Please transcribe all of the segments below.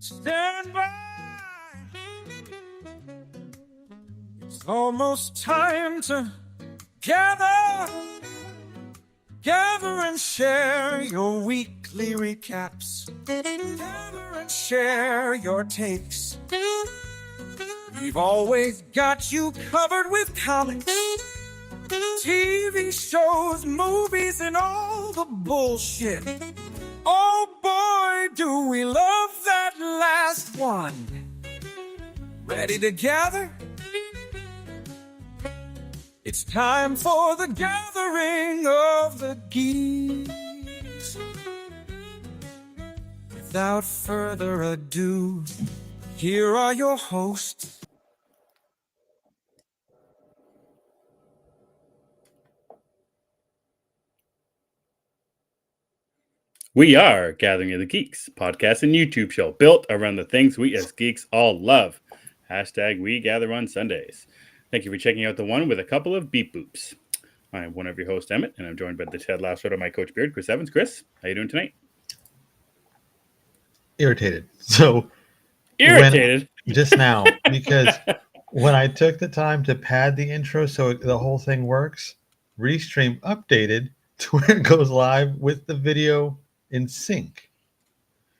Stand by. It's almost time to gather and share your weekly recaps. Gather and share your takes. We've always got you covered with comics, TV shows, movies, and all the bullshit. Oh boy, do we love that last one. Ready to gather? It's time for the gathering of the geeks. Without further ado, here are your hosts. We are Gathering of the Geeks, podcast and YouTube show built around the things we as geeks all love. Hashtag we gather on Sundays. Thank you for checking out the one with a couple of beep boops. I am one of your hosts, Emmet, and I'm joined by the Ted Lasso of my coach beard, Chris Evans. Chris, how you doing tonight? Irritated. So irritated just now, because when I took the time to pad the intro so the whole thing works, Restream updated to where it goes live with the video in sync.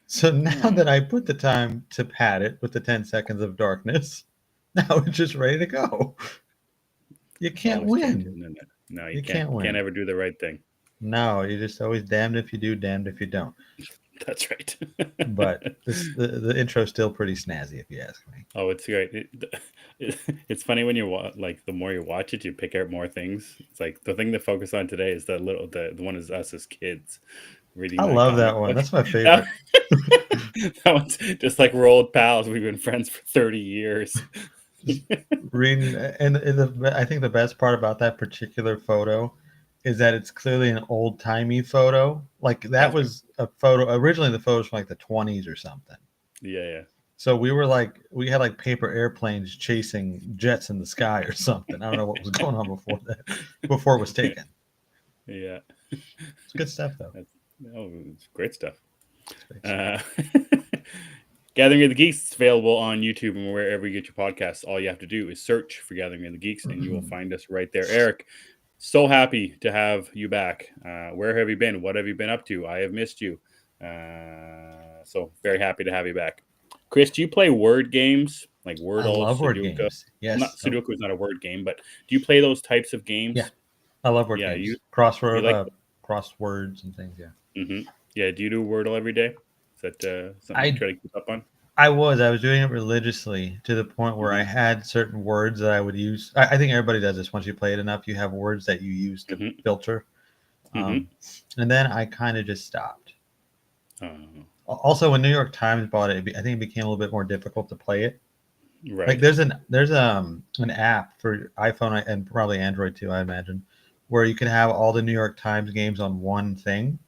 So now that I put the time to pad it with the 10 seconds of darkness, now it's just ready to go. You can't win. No, you can't win. Can't ever do the right thing. No, you're just always damned if you do, damned if you don't. That's right. But the intro's still pretty snazzy, if you ask me. Oh, it's great. It's funny when you like the more you watch it, you pick out more things. It's like the thing to focus on today is the one is us as kids. I love that one. That's my favorite. That one's just like we're old pals. We've been friends for 30 years. Reading, and I think the best part about that particular photo is that it's clearly an old-timey photo. Like that was a photo. Originally, the photos from like the 20s or something. Yeah. So we had like paper airplanes chasing jets in the sky or something. I don't know what was going on before it was taken. Yeah. It's good stuff though. It's great stuff. Gathering of the Geeks is available on YouTube and wherever you get your podcasts. All you have to do is search for Gathering of the Geeks and you will find us right there. Eric, so happy to have you back. Where have you been? What have you been up to? I have missed you. So very happy to have you back. Chris, do you play word games like Wordle? I love word games. Yes. Sudoku is not a word game, but do you play those types of games? Yeah, I love word games. Crosswords and things. Yeah. Mm-hmm. Yeah. Do you do Wordle every day? Is that something you try to keep up on? I was doing it religiously to the point where I had certain words that I would use. I think everybody does this. Once you play it enough, you have words that you use to filter. And then I kind of just stopped. Also, when New York Times bought it, I think it became a little bit more difficult to play it. Right. Like there's an app for iPhone and probably Android too, I imagine, where you can have all the New York Times games on one thing,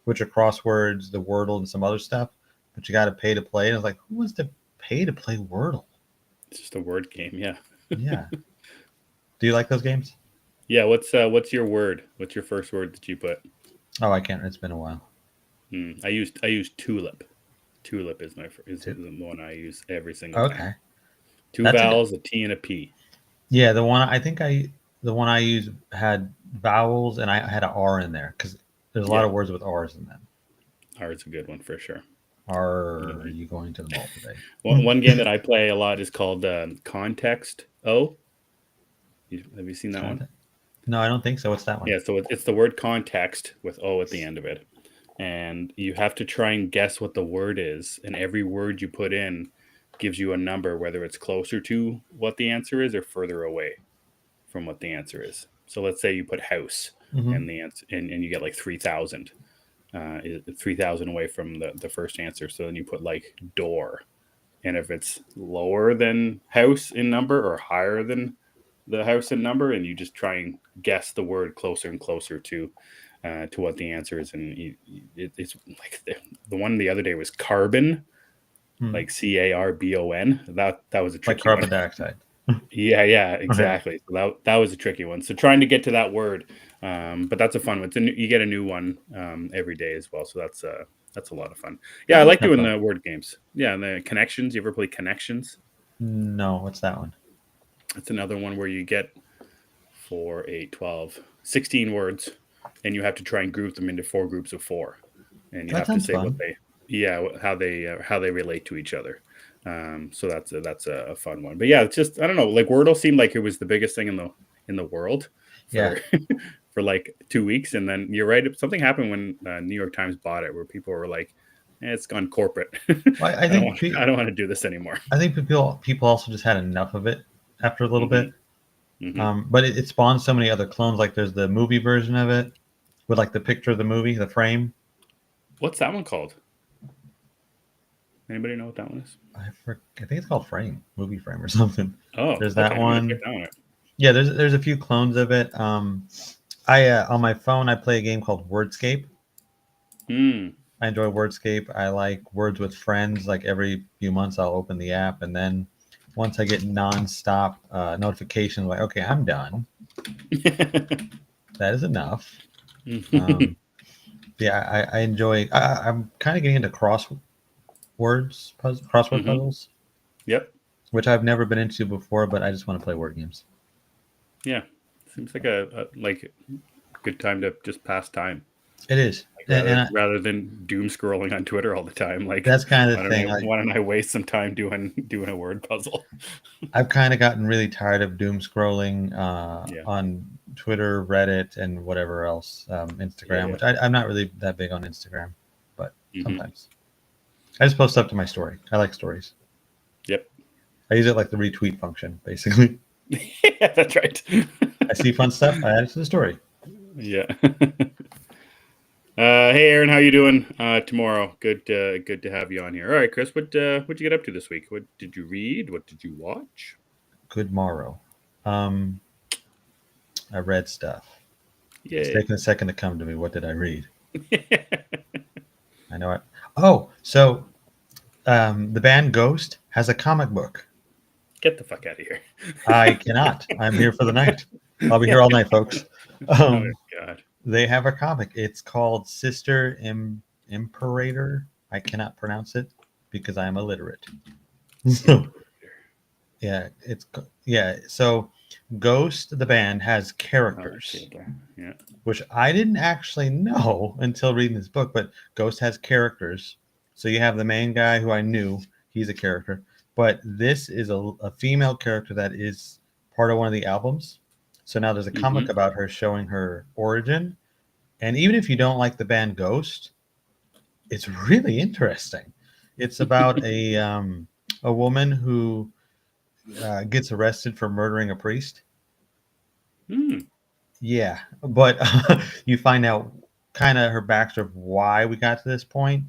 which are crosswords, the Wordle, and some other stuff. But you got to pay to play. And I was like, who wants to pay to play Wordle? It's just a word game, yeah. Yeah. Do you like those games? Yeah. What's your word? What's your first word that you put? Oh, I can't. It's been a while. I use tulip. Tulip is the one I use every single time. Two vowels, a T and a P. Yeah, the one I used had vowels and I had an R in there because there's a lot of words with R's in them. R is a good one for sure. Are you going to the mall today? One game that I play a lot is called Context O. Have you seen that one? No, I don't think so. What's that one? Yeah, so it's the word context with O at the end of it. And you have to try and guess what the word is. And every word you put in gives you a number, whether it's closer to what the answer is or further away from what the answer is. So let's say you put house and the answer, and you get like 3,000. 3,000 away from the first answer. So then you put like door. And if it's lower than house in number or higher than the house in number, and you just try and guess the word closer and closer to what the answer is. And it's like the one the other day was carbon, like CARBON. That was a tricky like carbon one. dioxide. Yeah, exactly. So that was a tricky one. So trying to get to that word, but that's a fun one. You get a new one every day as well. So That's a lot of fun. Yeah, I like That's doing fun. the word games. Yeah, and the connections. You ever play connections? No, what's that one? That's another one where you get 4, 8, 12, 16 words, and you have to try and group them into 4 groups of 4, and you That have to sounds say what fun. they, yeah, how they relate to each other. So that's a fun one. But yeah, it's just I don't know. Like Wordle seemed like it was the biggest thing in the world Yeah. for for like 2 weeks, and then you're right. Something happened when New York Times bought it, where people were like, it's gone corporate. Well, I think I don't want to do this anymore. people also just had enough of it after a little Hmm. bit. Hmm. But it spawned so many other clones. Like there's the movie version of it with like the picture of the movie, the frame. What's that one called? Anybody know what that one is? I think it's called Frame, movie frame or something. Oh, There's okay. that I'm gonna check one. that one out. Yeah, there's a few clones of it. I on my phone I play a game called Wordscape. Hmm. I enjoy Wordscape. I like Words with Friends. Like every few months I'll open the app, and then once I get nonstop notifications, like okay, I'm done. That is enough. Um, yeah, I enjoy. I'm kind of getting into crossword Hmm. puzzles, Yep. which I've never been into before, but I just want to play word games. Yeah. Seems like a good time to just pass time. It is, Like and rather than doom scrolling on Twitter all the time. Like that's kind of the thing. Like why don't I waste some time doing a word puzzle? I've kind of gotten really tired of doom scrolling Yeah. on Twitter, Reddit, and whatever else, Yeah. Instagram. Yeah. Which I'm not really that big on Instagram, but Hmm. sometimes I just post stuff to my story. I like stories. Yep. I use it like the retweet function, basically. Yeah, that's right. I see fun stuff, I add it to the story. Yeah. Hey Aaron, how you doing tomorrow? Good to have you on here. All right, Chris, what'd you get up to this week? What did you read? What did you watch? Good morrow. Um, I read stuff. It's Yay. taking a second to come to me. What did I read? I know it. Oh, so the band Ghost has a comic book. Get the fuck out of here. I cannot. I'm here for the night. I'll be here all night, folks. Oh Um, God. they have a comic. It's called Imperator. I cannot pronounce it because I am illiterate. So yeah, So Ghost, the band, has Oh, I see characters, it there. Yeah. which I didn't actually know until reading this book. But Ghost has characters. So you have the main guy who I knew, he's a character. But this is a female character that is part of one of the albums. So now there's a comic Mm-hmm. about her showing her origin. And even if you don't like the band Ghost, it's really interesting. It's about a woman who gets arrested for murdering a priest. Mm. Yeah, but you find out kind of her backstory of why we got to this point.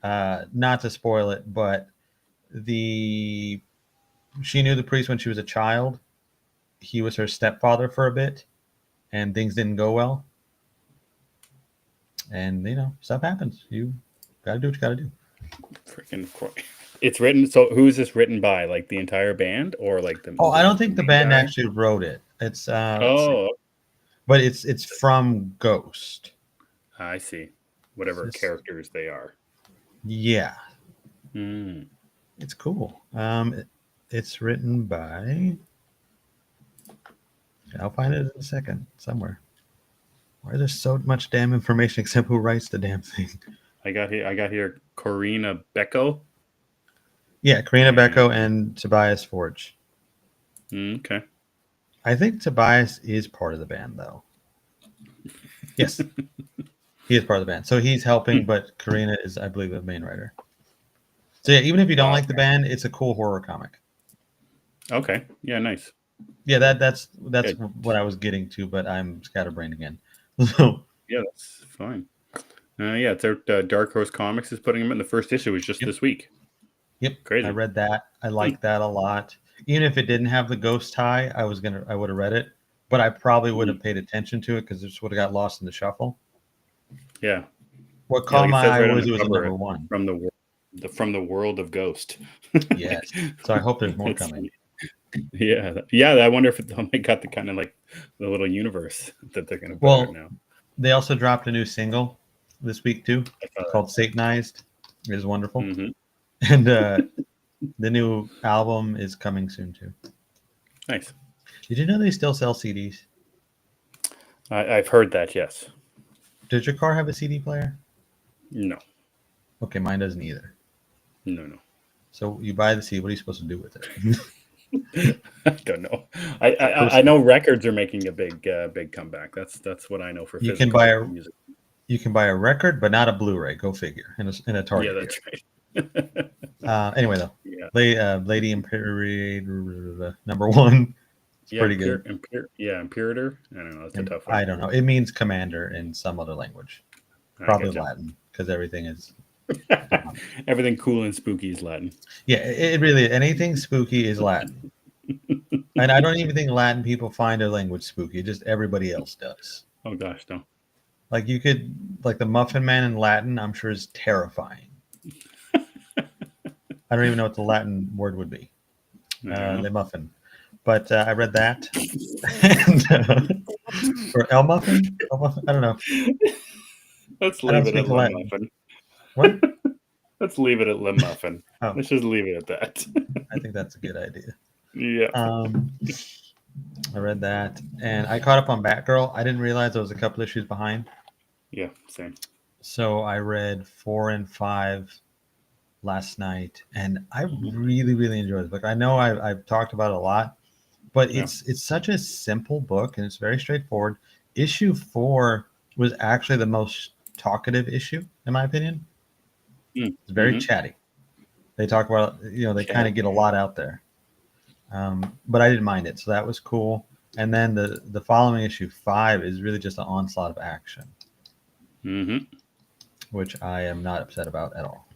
Not to spoil it, but the she knew the priest when she was a child. He was her stepfather for a bit, and things didn't go well. And stuff happens. You got to do what you got to do. Freaking it's written. So who's this written by? Like the entire band, or like Oh, I don't the think the main band guy? actually wrote it. It's let's see, Oh, but it's from Ghost. I see. It's Whatever just- characters they are. yeah, Mm. it's cool. It's written by. I'll find it in a second somewhere. Why is there so much damn information except who writes the damn thing? I got here. Corina Becco. Yeah, Karina And, Becco and Tobias Forge. okay. I think Tobias is part of the band, though. Yes, he is part of the band. So he's helping, but Karina is, I believe, the main writer. So yeah, even if you don't Wow. like the band, it's a cool horror comic. Okay. Yeah. Nice. Yeah, that's Good. what I was getting to, but I'm scatterbrained again. So Yeah, that's fine. Yeah, it's out. Dark Horse Comics is putting them in. The first issue was just yep, this week. yep, I Crazy. read that. I like that a lot. Even if it didn't have the ghost tie, I would have read it, but I probably would Mm. have paid attention to it because it just would have got lost in the shuffle. Yeah. What Yeah, caught like it my says eye right on was the it was a cover, number one. from the world of Ghost. Yes. So I hope there's more It's coming. yeah, yeah. I wonder if they got the kind of like the little universe that they're going to put out Well, now. they also dropped a new single this week too, called Satanized. It is wonderful. Mm-hmm. And the new album is coming soon too. Nice. Did you know they still sell CDs? I've heard that. Yes. Does your car have a CD player? No. Okay, mine doesn't either. No. So you buy the CD. What are you supposed to do with it? I don't know. I know records are making a big comeback. That's what I know for You physical can buy a music. You can buy a record, but not a Blu-ray. Go figure. In a Yeah, Target. that's right. Anyway, though, Yeah. Lady Imperator number one. It's pretty good. Imperator. I don't know. That's a tough one. I don't know. It means commander in some other language, probably Gotcha. Latin, because everything is. Everything cool and spooky is Latin. Yeah, it really anything spooky is Latin, and I don't even think Latin people find their language spooky. Just everybody else does. Oh gosh, no. Like you could, like the Muffin Man in Latin, I'm sure is terrifying. I don't even know what the Latin word would be. The muffin. But I read that. And, or El Muffin? I don't know. Let's leave it at Le Muffin. What? Let's leave it at Le Muffin. Oh. Let's just leave it at that. I think that's a good idea. Yeah. I read that. And I caught up on Batgirl. I didn't realize I was a couple issues behind. Yeah, same. So I read 4 and 5 last night, and I really, really enjoyed it. Like I know I've talked about it a lot, but it's such a simple book and it's very straightforward. Issue 4 was actually the most talkative issue, in my opinion. It's very chatty. They talk about, they kind of get a lot out there. But I didn't mind it, so that was cool. And then the following issue 5 is really just an onslaught of action, which I am not upset about at all.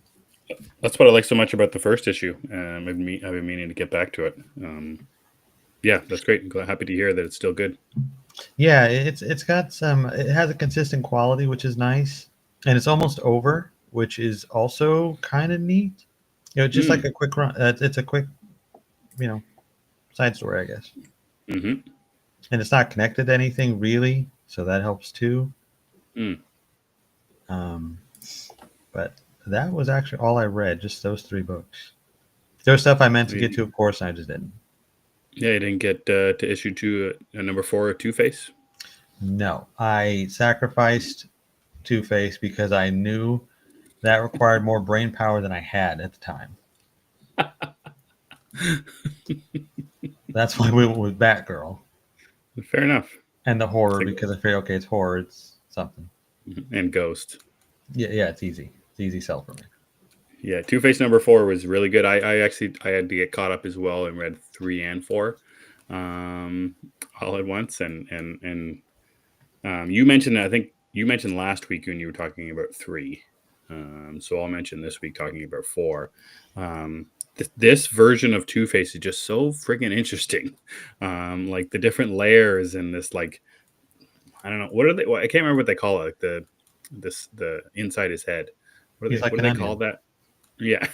That's what I like so much about the first issue. I've been meaning to get back to it. Yeah, that's great. I'm happy to hear that it's still good. Yeah, it's got some. It has a consistent quality, which is nice, and it's almost over, which is also kind of neat. Just like a quick run. It's a quick, side story, I guess. And it's not connected to anything really, so that helps too. But that was actually all I read, just those 3 books. There was stuff I meant to get to, of course, and I just didn't. Yeah, you didn't get to issue 2, number 4 of Two-Face? No, I sacrificed Two-Face because I knew that required more brain power than I had at the time. That's why we went with Batgirl. Fair enough. And the horror, because I figured, okay, it's horror, it's something. And Ghost. Yeah, it's easy. It's easy sell for me. Yeah, Two-Face number 4 was really good. I had to get caught up as well and read 3 and 4 all at once. And you mentioned, I think you mentioned last week when you were talking about 3. So I'll mention this week talking about 4. This version of Two-Face is just so freaking interesting. Like the different layers and this, like, I don't know, what are they? I can't remember what they call it. Like the inside his head. What do they call that? Yeah,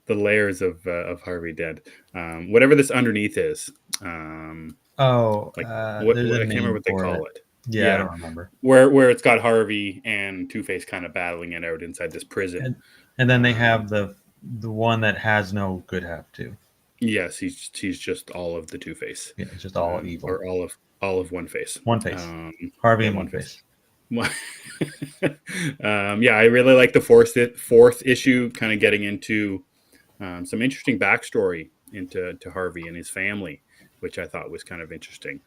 the layers of Harvey Dent. Whatever this underneath is. I can't remember what they call it. Yeah, I don't remember. Where it's got Harvey and Two-Face kind of battling it out inside this prison. And then they have the one that has no good half too. Yes, he's just all of the Two-Face. Yeah, it's just all evil. Or all of One Face. One Face. Harvey and One Face. I really like the fourth issue, kind of getting into some interesting backstory into Harvey and his family, which I thought was kind of interesting,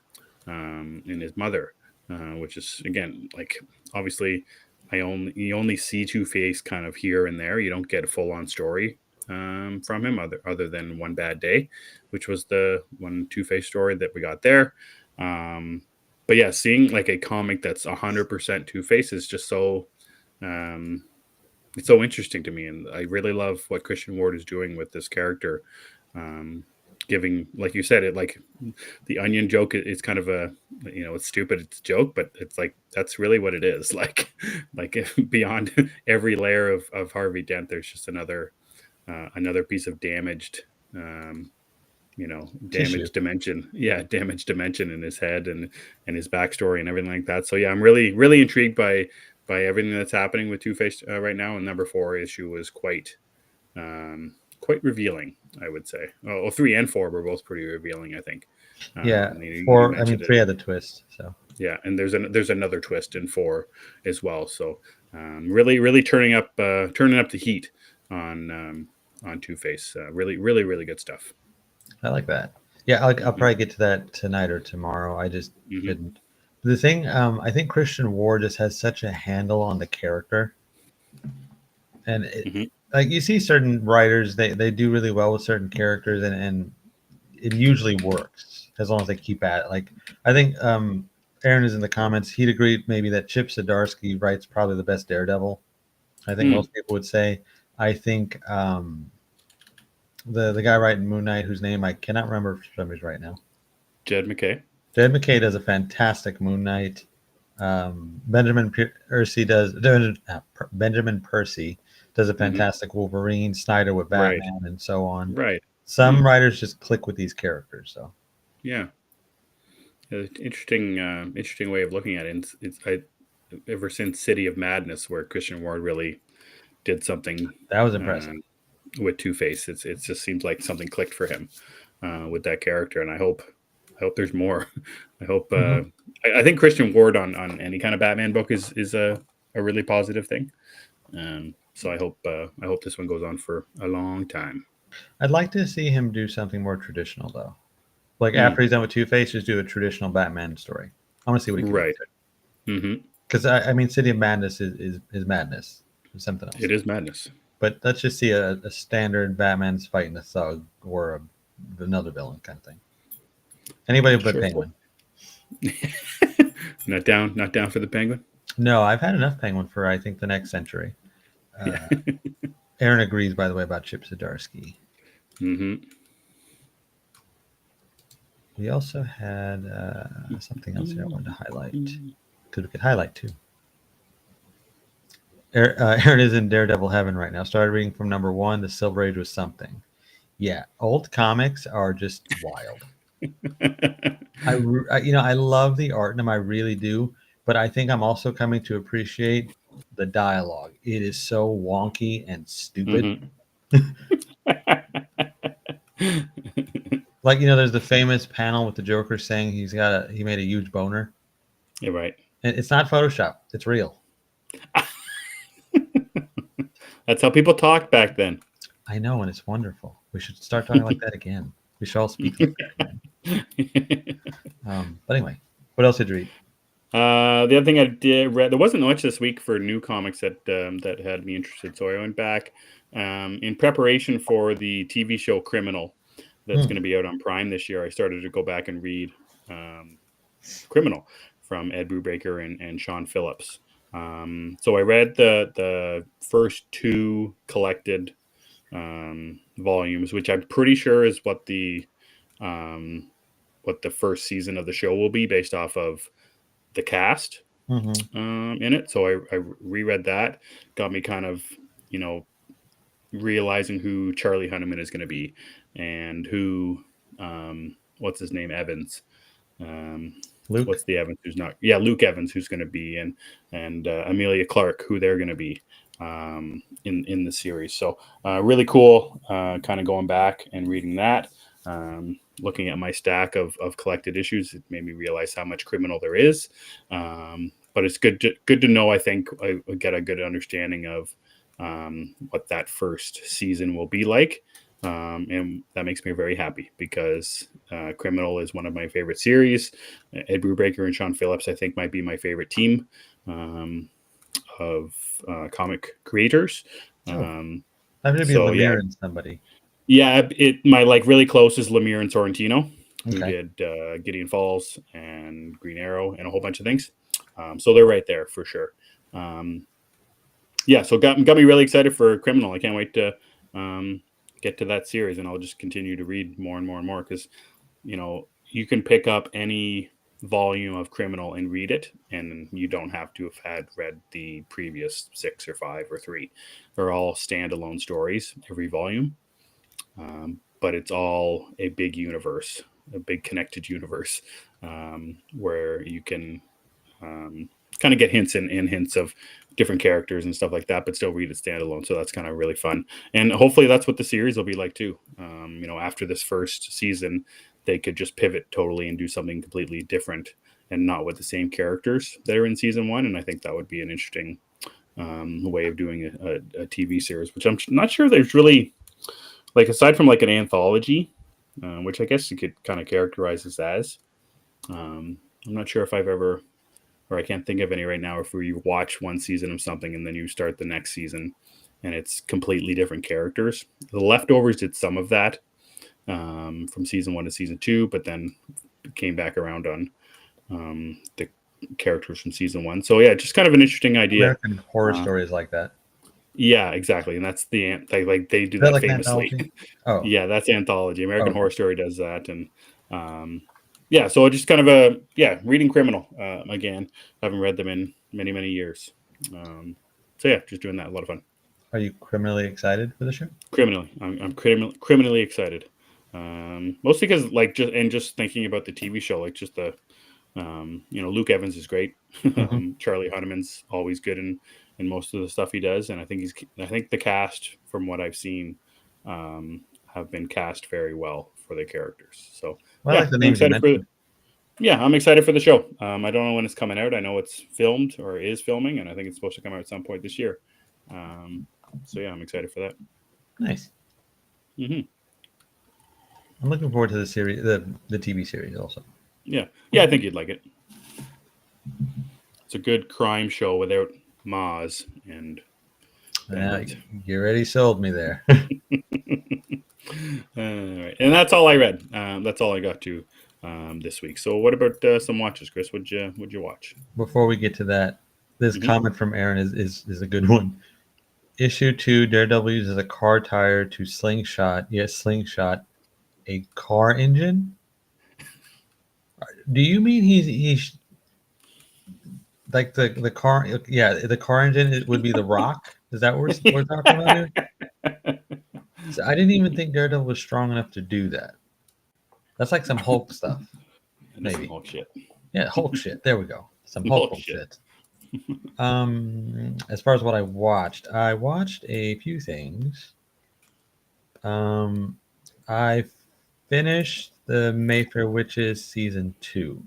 and his mother, which is, again, like, obviously you only see Two-Face kind of here and there. You don't get a full-on story from him other than One Bad Day, which was the one Two-Face story that we got there. But yeah, seeing like a comic that's 100% Two-Face is just so it's so interesting to me, and I really love what Christian Ward is doing with this character. Giving, like you said, it, like, the onion joke is kind of a, it's stupid, it's a joke, but it's like that's really what it is. Like beyond every layer of Harvey Dent, there's just another piece of damaged damaged dimension. Yeah, damaged dimension in his head and his backstory and everything like that. So yeah, I'm really, really intrigued by by everything that's happening with Two-Face right now. And number 4 issue was quite revealing, I would say. Oh, 3 and 4 were both pretty revealing, I think. Yeah, You 4. I mean, mentioned 3 it. had the twist. So Yeah, and there's another twist in 4 as well. So really turning up the heat on Two-Face. Really good stuff. I like that. Yeah, I'll Hmm probably get to that tonight or tomorrow. I just hmm didn't. The thing, I think Christian Ward just has such a handle on the character, and hmm like you see certain writers, they do really well with certain characters, and it usually works as long as they keep at it. Like I think Aaron is in the comments. He'd agree maybe that Chip Zdarsky writes probably the best Daredevil. I think Mm. most people would say. I think the guy writing Moon Knight, whose name I cannot remember for some reason right now. Jed McKay. Jed McKay does a fantastic Moon Knight. Benjamin Percy does a Hmm fantastic Wolverine. Snyder with Right. Batman, and so on. Right. Some Mm. writers just click with these characters. So Yeah. Interesting way of looking at it. And ever since City of Madness, where Christian Ward really did something that was uh, impressive. with Two-Face, it just seems like something clicked for him with that character, and I hope there's more. I hope Mhm. I think Christian Ward on any kind of Batman book is a really positive thing. So I hope this one goes on for a long time. I'd like to see him do something more traditional, though. Like Mm, after he's done with Two Face, just do a traditional Batman story. I want to see what he can do right. with it. hmm Because I mean, City of Madness is madness. It's something else. It is madness. But let's just see a standard Batman's fighting a thug or another villain kind of thing. Anybody but Sure. Penguin. Not down for the Penguin. No, I've had enough Penguin for I think the next century. Yeah. Uh, Aaron agrees, by the way, about Chip Zdarsky. hmm We also had something else here I wanted to highlight because we could highlight too. Aaron is in Daredevil heaven right now. Started reading from number 1. The Silver Age was something. Yeah, old comics are just wild. I love the art in them. I really do. But I think I'm also coming to appreciate the dialogue. It is so wonky and stupid. hmm Like there's the famous panel with the Joker saying he made a huge boner, You're right. and it's not Photoshop. It's real. That's how people talked back then. I know, and it's wonderful. We should start talking like that again. We should all speak like that again. But anyway, what else did you read? The other thing I did read, there wasn't much this week for new comics that had me interested, so I went back in preparation for the TV show Criminal that's Hmm. going to be out on Prime this year. I started to go back and read Criminal from Ed Brubaker and Sean Phillips. So I read the first 2 collected volumes, which I'm pretty sure is um, what the first season of the show will be based off of the cast Mm-hmm. in it. So I reread that, got me kind of, realizing who Charlie Hunnam is going to be and who, what's his name, Evans. Um, Luke. what's the Evans who's not? Yeah, Luke Evans who's going to be, and Amelia Clark who they're going to be in the series. So really cool. Kind of going back and reading that. Looking at my stack of collected issues, it made me realize how much Criminal there is. But it's good to know. I think I get a good understanding of what that first season will be like. And that makes me very happy because Criminal is one of my favorite series. Ed Brubaker and Sean Phillips, I think, might be my favorite team of comic creators. Oh, Um, I'm going to be so yeah, Lemire and somebody. yeah, my really close is Lemire and Sorrentino, who Okay. did Gideon Falls and Green Arrow and a whole bunch of things. So they're right there for sure. Yeah, so got me really excited for Criminal. I can't wait to get to that series, and I'll just continue to read more and more and more because you can pick up any volume of Criminal and read it, and you don't have to have read the previous 6 or 5 or 3. They're all standalone stories, every volume. But it's all a big universe, a big connected universe, where you can kind of get hints and hints of different characters and stuff like that, but still read it standalone. So that's kind of really fun. And hopefully that's what the series will be like too. After this first season, they could just pivot totally and do something completely different and not with the same characters that are in season one. And I think that would be an interesting way of doing a TV series, which I'm not sure there's really, like, aside from like an anthology, which I guess you could kind of characterize this as. I'm not sure if I've ever, or I can't think of any right now, if you watch one season of something and then you start the next season and it's completely different characters. The Leftovers did some of that from season 1 to season 2, but then came back around on the characters from season 1. So yeah, just kind of an interesting idea. American Horror Story is like that. Yeah, exactly, and that's they do Is that like famously. Oh, Yeah, that's Anthology. American Horror Story does that, and yeah, so just kind of reading Criminal again. I haven't read them in many years. So yeah, just doing that. A lot of fun. Are you criminally excited for the show? Criminally, I'm criminally excited. Mostly because just thinking about the TV show, like just the Luke Evans is great. Mm-hmm. Charlie Hunnam's always good in most of the stuff he does, and I think the cast, from what I've seen, have been cast very well for their characters. So Well, I like the names you mentioned. I'm excited for the show. I don't know when it's coming out. I know it's filmed or is filming, and I think it's supposed to come out at some point this year. So yeah, I'm excited for that. Nice. Mm-hmm. I'm looking forward to the series, the TV series also. Yeah, I think you'd like it. It's a good crime show without Maz and. You already sold me there. All right, and that's all I read. That's all I got to this week. So, what about some watches, Chris? Would you watch? Before we get to that, this comment from Aaron is a good one. Issue 2, Daredevil uses a car tire to slingshot a car engine. Do you mean he's like the car? Yeah, the car engine would be the Rock. Is that what we're talking about here? So I didn't even think Daredevil was strong enough to do that. That's like some Hulk stuff. Maybe Hulk shit. Yeah, Hulk shit. There we go. Some Hulk shit. As far as what I watched a few things. I finished the Mayfair Witches season 2.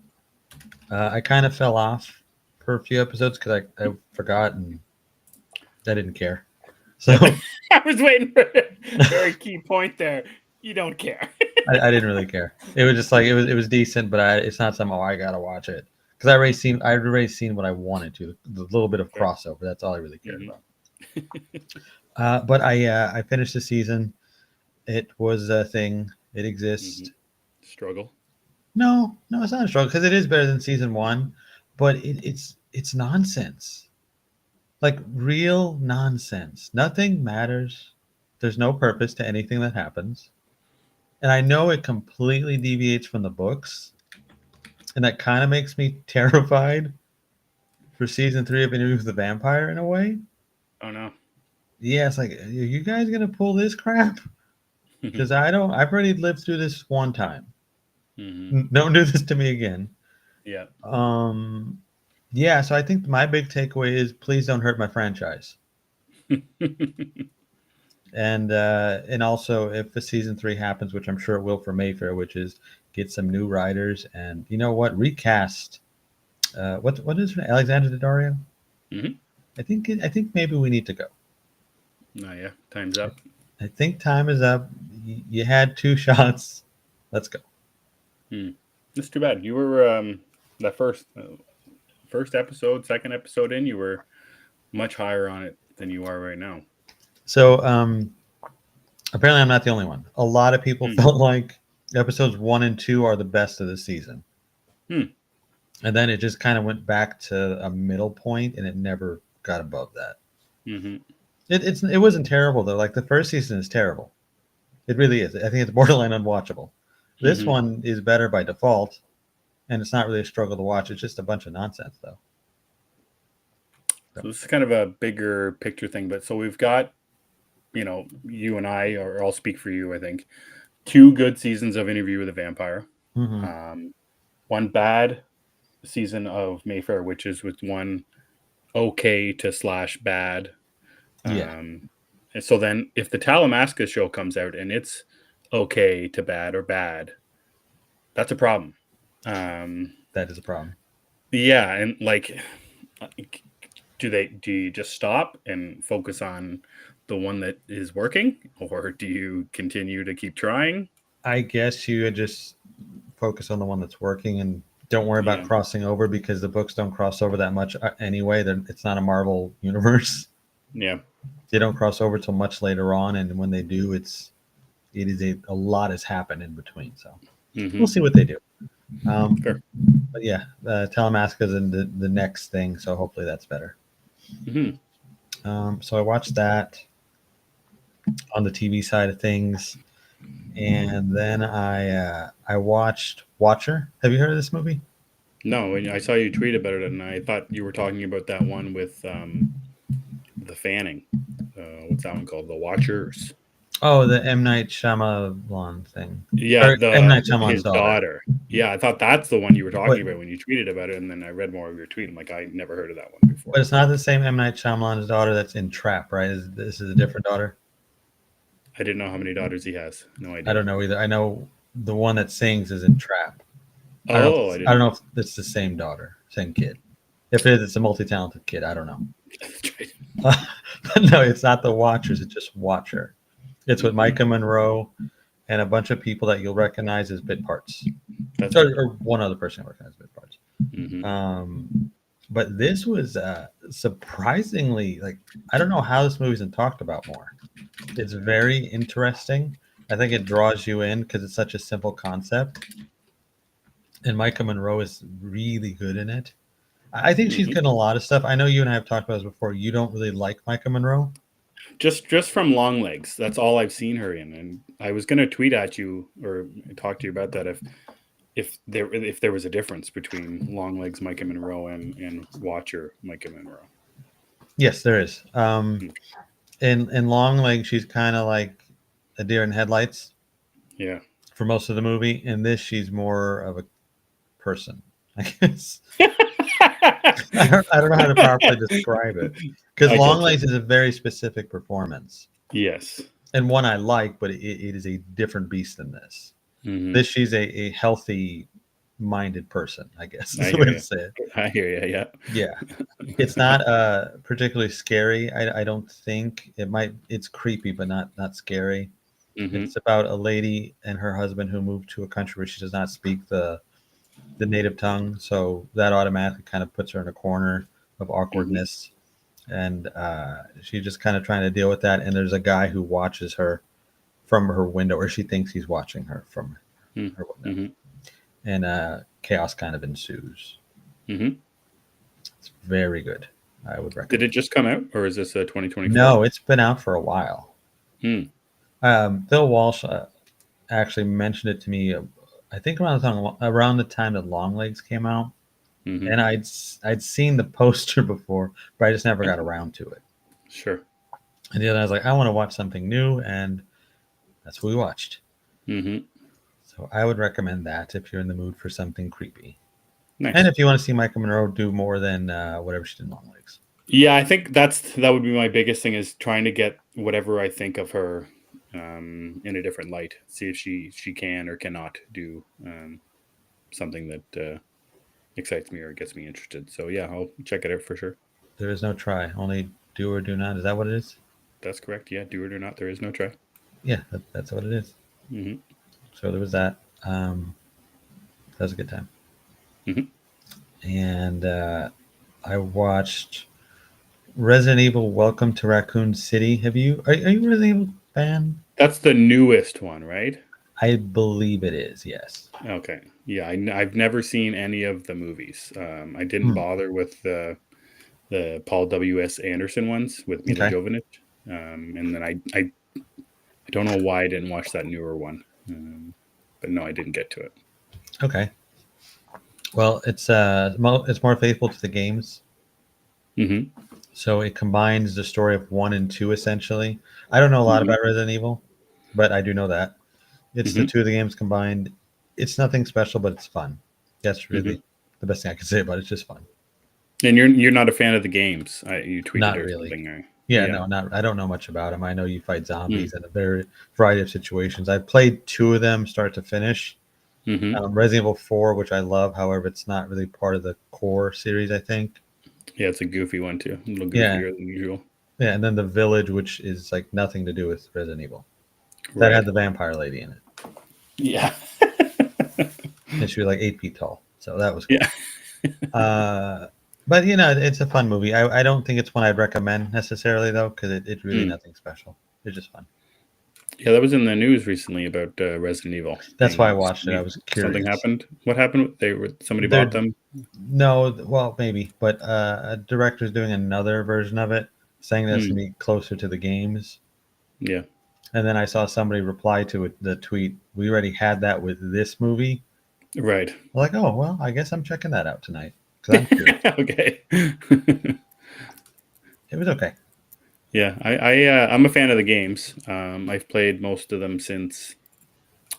I kind of fell off for a few episodes because I forgot and I didn't care. So I was waiting for a very key point there. You don't care. I didn't really care. It was just like it was decent, but it's not something I gotta watch it because I'd already seen what I wanted to. The little bit of crossover. That's all I really cared about. But I finished the season. It was a thing. It exists. Struggle. No, it's not a struggle because it is better than season 1, but it's nonsense. Like real nonsense. Nothing matters. There's no purpose to anything that happens. And I know it completely deviates from the books. And that kind of makes me terrified for season 3 of Interview with the Vampire in a way. Oh no. Yeah, it's like, are you guys gonna pull this crap? Because I've already lived through this one time. Don't do this to me again. Yeah. Yeah, so I think my big takeaway is please don't hurt my franchise. And also if the season 3 happens, which I'm sure it will for Mayfair, which is get some new writers and you know what, recast. What is it, Alexander Daddario? I think maybe we need to go. No, yeah, time's up. I think time is up. You had 2 shots. Let's go. It's too bad. You were that first episode, second episode in, you were much higher on it than you are right now. So apparently I'm not the only one. A lot of people felt like episodes 1 and 2 are the best of the season. And then it just kind of went back to a middle point and it never got above that. It wasn't terrible though. Like the first season is terrible. It really is. I think it's borderline unwatchable. This one is better by default, and it's not really a struggle to watch. It's just a bunch of nonsense, though. So this is kind of a bigger picture thing, but so we've got, you and I, or I'll speak for you, I think, 2 good seasons of Interview with a Vampire. One bad season of Mayfair Witches was one okay to slash bad. Yeah. And so then if the Talamasca show comes out and it's okay to bad or bad, that's a problem. That is a problem. Yeah, and like, do you just stop and focus on the one that is working, or do you continue to keep trying? I guess you would just focus on the one that's working and don't worry about Yeah, crossing over because the books don't cross over that much anyway. It's not a Marvel universe. yeah. They don't cross over till much later on, and when they do, it is a lot has happened in between. So we'll see what they do. Fair. But yeah, Telemasca's in the next thing, so hopefully that's better. So I watched that on the TV side of things, and then I watched Watcher. Have you heard of this movie? No, and I saw you tweet about it, and I thought you were talking about that one with the fanning. What's that one called? The Watchers. Oh, the M. Night Shyamalan thing. Yeah, Or M. Night his Shyamalan's daughter. Yeah, I thought that's the one you were talking But- about when you tweeted about it, and then I read more of your tweet. I'm like, I never heard of that one before. But it's not the same M. Night Shyamalan's daughter that's in Trap, right? This is a different daughter? I didn't know how many daughters he has. No idea. I don't know either. I know the one that sings is in Trap. I Oh, don't know if it's the same daughter, same kid. If it is, it's a multi-talented kid. I don't know. But no, it's not the Watchers. It's just Watcher. It's with Micah Monroe and a bunch of people that you'll recognize as bit parts. That's Or one other person you'll recognize as bit parts. Mhm. But this was surprisingly, like, I don't know how this movie isn't talked about more. It's very interesting. I think it draws you in because it's such a simple concept. And Micah Monroe is really good in it. I think she's good in a lot of stuff. I know you and I have talked about this before. You don't really like Micah Monroe. Just from Long Legs. That's all I've seen her in. And I was gonna tweet at you or talk to you about that if there was a difference between Long Legs Micah Monroe and Watcher Micah Monroe. Yes, there is. In Long Leg, she's kind of like a deer in headlights Yeah. for most of the movie. In this, she's more of a person, I guess. I don't know how to properly describe it because I Long get you. Legs is a very specific performance Yes. and one I like, but it is a different beast than this. Mhm. This she's a healthy minded person, I guess I is the hear way ya. to say it. I hear you. Yeah. Yeah, it's not particularly scary. I don't think it's creepy, but not scary. Mhm. It's about a lady and her husband who moved to a country where she does not speak the native tongue, so that automatically kind of puts her in a corner of awkwardness, and she's just kind of trying to deal with that. And there's a guy who watches her from her window, or she thinks he's watching her from her window, and chaos kind of ensues. Mhm. It's very good. I would recommend. Did it just come out, or is this a 2024? No, it's been out for a while. Hmm. Phil Walsh actually mentioned it to me. I think around the time that Long Legs came out, Mhm. and I'd seen the poster before, but I just never got around to it. Sure. And the other, I was like, I want to watch something new, and that's what we watched. Mhm. So I would recommend that if you're in the mood for something creepy, Nice. and if you want to see Micah Monroe do more than whatever she did in Long Legs. Yeah, I think that would be my biggest thing is trying to get whatever I think of her in a different light. See if she can or cannot do something that excites me or gets me interested. So yeah, I'll check it out for sure. There is no try, only do or do not. Is that what it is? That's correct. Yeah, do it or not, there is no try. Yeah, that's what it is. Mhm. So there was that. That was a good time. Mhm. And I watched Resident Evil: Welcome to Raccoon City. Are you a Resident Evil fan? That's the newest one, right? I believe it is. Yes. Okay. Yeah, I've never seen any of the movies. I didn't bother with the Paul W.S. Anderson ones with Mila Okay. Jovovich. And then I don't know why I didn't watch that newer one. But no, I didn't get to it. Okay. Well, it's more faithful to the games, Hmm. so it combines the story of 1 and 2 essentially. I don't know a lot about Resident Evil, but I do know that it's the two of the games combined. It's nothing special, but it's fun. That's really the best thing I can say about it. It's just fun. And you're not a fan of the games. You tweeted Not or really. something. Or, Yeah, no, not. I don't know much about them. I know you fight Hmm. zombies in a very variety of situations. I played 2 of them, start to finish. Mm-hmm. Resident Evil 4, which I love. However, it's not really part of the core series, I think. Yeah, it's a goofy one too. A little Yeah. goofier than usual. Yeah, and then The Village, which is like nothing to do with Resident Evil. That Right. had the vampire lady in it. Yeah. And she was like 8 feet tall. So that was cool. Yeah. But it's a fun movie. I don't think it's one I'd recommend necessarily though, because it's really nothing special. It's just fun. Yeah, that was in the news recently about Resident Evil. That's why I watched it. I was curious. Something happened. What happened? Somebody They're- bought them. No, well, maybe, but a director's doing another version of it, saying that it's gonna be closer to the games. Yeah. And then I saw somebody reply to it, the tweet, "We already had that with this movie." Right. I'm like, oh well, I guess I'm checking that out tonight because I'm curious. Okay. It was okay. Yeah, I'm a fan of the games. I've played most of them since,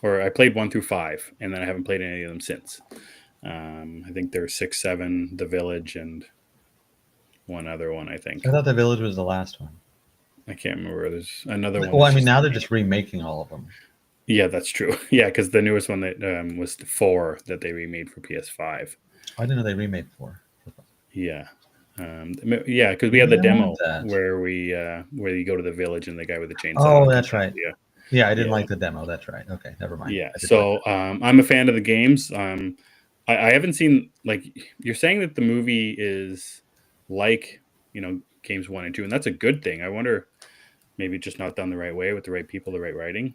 or I played 1 through 5, and then I haven't played any of them since. I think there's 6, 7, The Village, and one other one. I think I thought The Village was the last one. I can't remember. There's another one. Well, I mean, now they're just remaking all of them. Yeah, that's true. Yeah, because the newest one that was 4 that they remade for PS5. I didn't know they remade 4. Yeah. Yeah, because we had the Yeah, demo that. where you go to the village and the guy with the chainsaw. Oh, that's right. Yeah. Yeah, I didn't Yeah. like the demo. That's right. Okay, never mind. Yeah. I did So like that. I'm a fan of the games. I haven't seen, like, you're saying that the movie is like, games 1 and 2, and that's a good thing. I wonder, maybe just not done the right way with the right people, the right writing.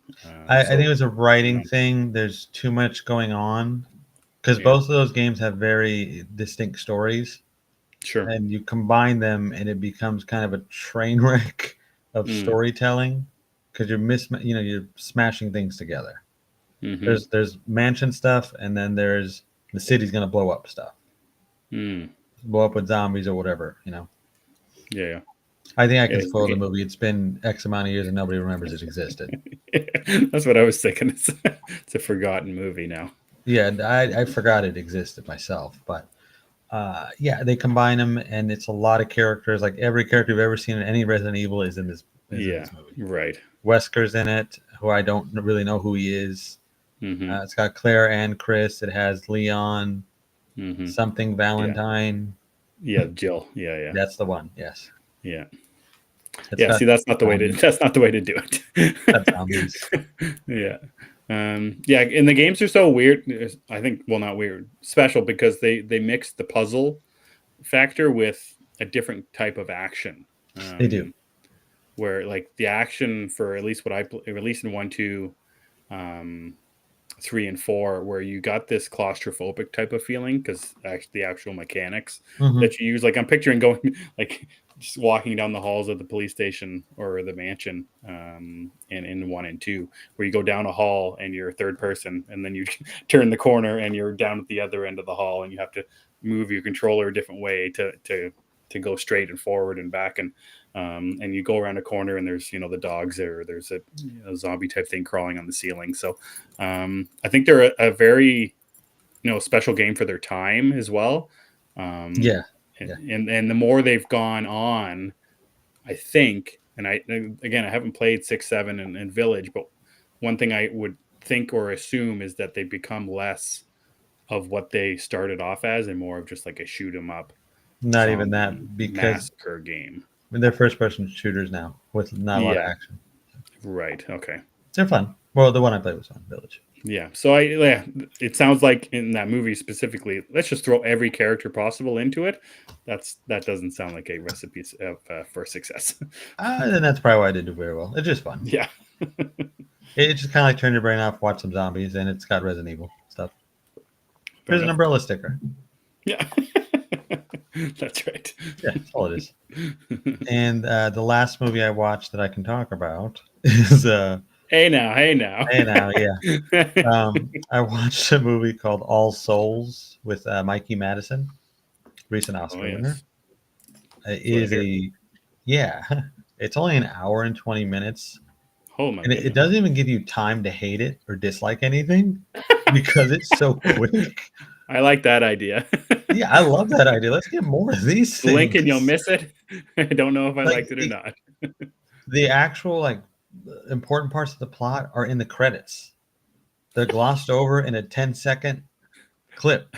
I think it was a writing thing. There's too much going on because both of those games have very distinct stories. Sure. And you combine them, and it becomes kind of a train wreck of storytelling because you're smashing things together. Mm-hmm. There's mansion stuff, and then there's the city's gonna blow up stuff, blow up with zombies or whatever. Yeah. I think I can spoil the movie. It's been X amount of years, and nobody remembers it existed. That's what I was thinking. It's a forgotten movie now. Yeah, I forgot it existed myself, but. Yeah, they combine them, and it's a lot of characters. Like every character you've ever seen in any Resident Evil is in this movie. Right. Wesker's in it, who I don't really know who he is. Mm-hmm. It's got Claire and Chris. It has Leon, something Valentine. Yeah, Jill. Yeah. That's the one. Yes. Yeah. It's See, that's not the way to do it. That's zombies. Yeah. Yeah, and the games are so weird. I think, well, not weird, special because they mix the puzzle factor with a different type of action. They do. Where like the action for at least what I released in 1, 2, 3, and 4, where you got this claustrophobic type of feeling because the actual mechanics that you use. Like I'm picturing going like just walking down the halls of the police station or the mansion in 1 and 2, where you go down a hall and you're a third person, and then you turn the corner and you're down at the other end of the hall, and you have to move your controller a different way to go straight and forward and back, and you go around a corner and there's the dogs there, or there's a zombie type thing crawling on the ceiling. So I think they're a very special game for their time as well. Yeah. And the more they've gone on, I think, and I haven't played 6, 7, and Village, but one thing I would think or assume is that they become less of what they started off as and more of just like a shoot 'em up. Not even that, because massacre game. they're first-person shooters now with not a lot of action. Right. Okay. They're fun. Well, the one I played was on Village. Yeah. So it sounds like in that movie specifically, let's just throw every character possible into it. That doesn't sound like a recipe for success. And that's probably why I did do very well. It's just fun. Yeah. It just kind of like turn your brain off, watch some zombies, and it's got Resident Evil stuff. There's an umbrella sticker. Yeah. That's right. Yeah, that's all it is. And the last movie I watched that I can talk about is Hey now, yeah. I watched a movie called All Souls with Mikey Madison, recent Oscar winner. It is it's only an hour and 20 minutes. Oh my! And it doesn't even give you time to hate it or dislike anything because it's so quick. I like that idea. Yeah, I love that idea. Let's get more of these Blink and you'll things. miss it. I don't know if I Like liked it or not. the actual like important parts of the plot are in the credits. They're glossed over in a 10-second clip.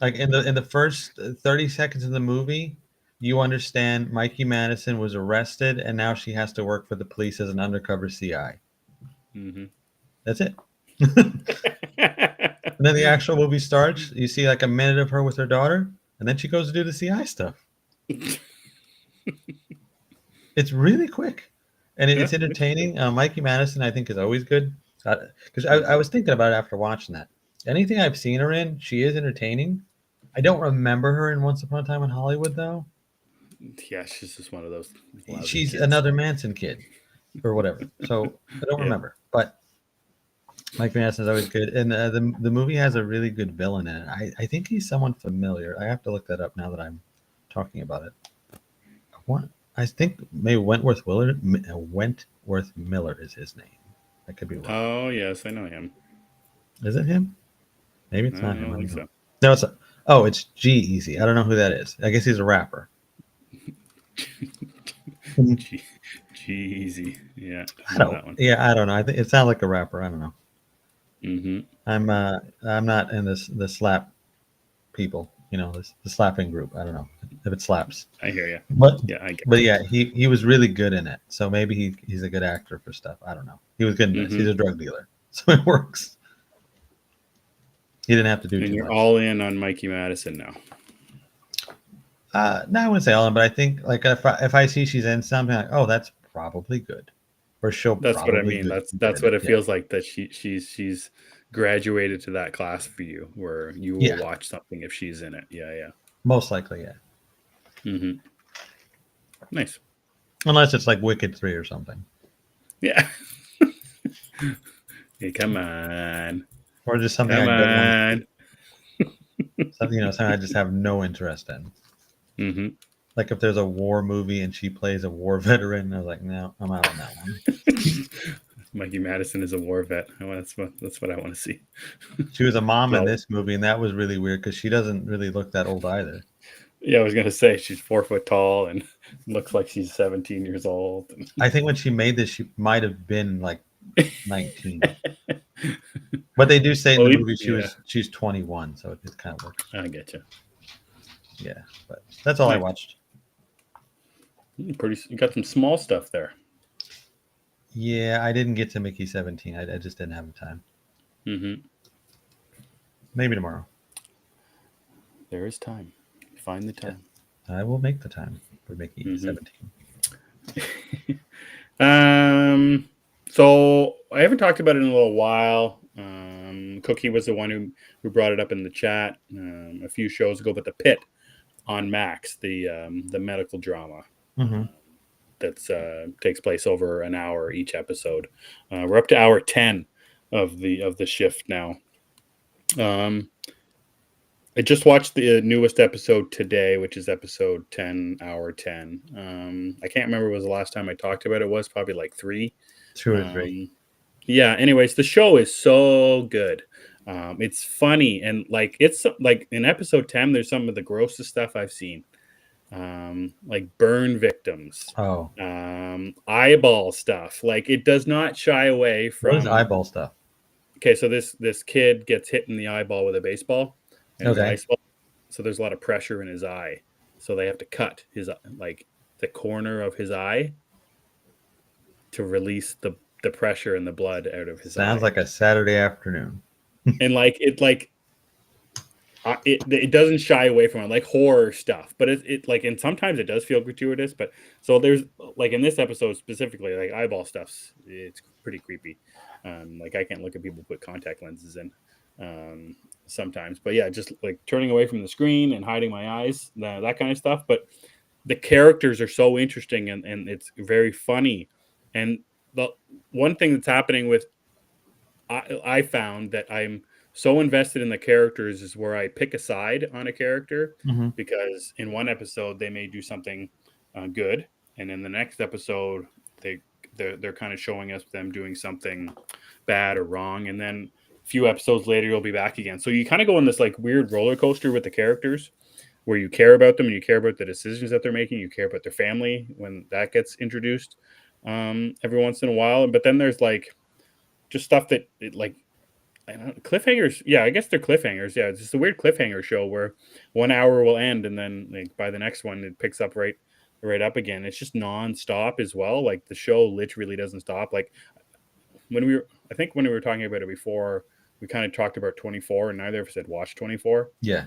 Like in the first 30 seconds of the movie, you understand Mikey Madison was arrested and now she has to work for the police as an undercover CI. Mm-hmm. That's it. And then the actual movie starts. You see like a minute of her with her daughter, and then she goes to do the CI stuff. It's really quick, and Yeah, it's entertaining. Mikey Madison, I think, is always good. Because I was thinking about it after watching that. Anything I've seen her in, she is entertaining. I don't remember her in Once Upon a Time in Hollywood, though. yeah, she's just one of those lousy She's kids. another Manson kid, or whatever. So I don't Yeah. remember. But Mike Madison is always good, and the movie has a really good villain in it. I think he's someone familiar. I have to look that up now that I'm talking about it. What I think maybe Wentworth Miller is his name. I could be wrong. Oh yes, I know him. Is it him? Maybe I it's not him. don't I think don't know. so. No, it's oh, it's G Easy. I don't know who that is. I guess he's a rapper. G- Jeezy. Yeah, I I know don't. that one. Yeah, I don't know. I think it sounds like a rapper. I don't know. Mm-hmm. I'm not in the slap people. The slapping group. I don't know if it slaps. I hear you. But Yeah, I get but yeah, he was really good in it. So maybe he's a good actor for stuff. I don't know. He was good in this. Mm-hmm. He's a drug dealer, so it works. He didn't have to do And too you're much. all in on Mikey Madison now. No, I wouldn't say all in, but I think like if I see she's in something, like, oh, that's probably good, or she'll That's what I probably mean. good. That's Good. what it Yeah, feels like, that she's graduated to that class for you, where you will yeah, watch something if she's in it. Yeah, yeah. most likely, yeah. Mm-hmm. Nice. Unless it's like Wicked 3 or something, Yeah. Hey, come on. or just something Come I don't want to see. on. Something I just have no interest in. Mm-hmm. Like if there's a war movie and she plays a war veteran, I was like, no, I'm out on that one. Mikey Madison is a war vet. That's what I want to see. She was a mom in Well, this movie, and that was really weird because she doesn't really look that old either. yeah, I was gonna say she's 4 foot tall and looks like she's 17 years old. I think when she made this, she might have been like 19. But they do say in the movie Yeah, she's 21, so it kind of works. I get you. Yeah, but that's all I Nice. watched. You got some small stuff there. Yeah, I didn't get to Mickey 17. I just didn't have the time. Mm-hmm. Maybe tomorrow. There is time. Find the time. I will make the time for Mickey Mhm. 17. So I haven't talked about it in a little while. Cookie was the one who brought it up in the chat a few shows ago. But The Pit on Max, the medical drama Mm-hmm. that's takes place over an hour each episode. We're up to hour 10 of the shift now. I just watched the newest episode today, which is episode 10, hour 10. I can't remember was the last time I talked about it. It was probably like 3. 2 or 3. Yeah. Anyways, the show is so good. It's funny, and like it's like in episode 10, there's some of the grossest stuff I've seen. Like burn victims, Oh, eyeball stuff. Like it does not shy away what is from. eyeball stuff? Okay, so this kid gets hit in the eyeball with a baseball, and his Okay. eye swells. So there's a lot of pressure in his eye. So they have to cut his like the corner of his eye to release the pressure and the blood out of his Sounds eye. like a Saturday afternoon. And it doesn't shy away from it, like horror stuff, but it like, and sometimes it does feel gratuitous. But so there's like in this episode specifically, like eyeball stuff's it's pretty creepy. Like I can't look at people put contact lenses in sometimes, but yeah, just like turning away from the screen and hiding my eyes, that kind of stuff. But the characters are so interesting, and it's very funny. And the one thing that's happening with I found that I'm so invested in the characters is where I pick a side on a character, Mm-hmm. because in one episode they may do something good, and in the next episode they're kind of showing us them doing something bad or wrong, and then few episodes later you'll be back again. So you kind of go on this like weird roller coaster with the characters, where you care about them and you care about the decisions that they're making. You care about their family when that gets introduced every once in a while. But then there's like just stuff that like, I don't know, cliffhangers. Yeah, I guess they're cliffhangers. Yeah, it's just a weird cliffhanger show where 1 hour will end and then like by the next one it picks up right up again. It's just nonstop as well. Like the show literally doesn't stop. Like I think when we were talking about it before, we kind of talked about 24, and neither of us had watched 24. Yeah.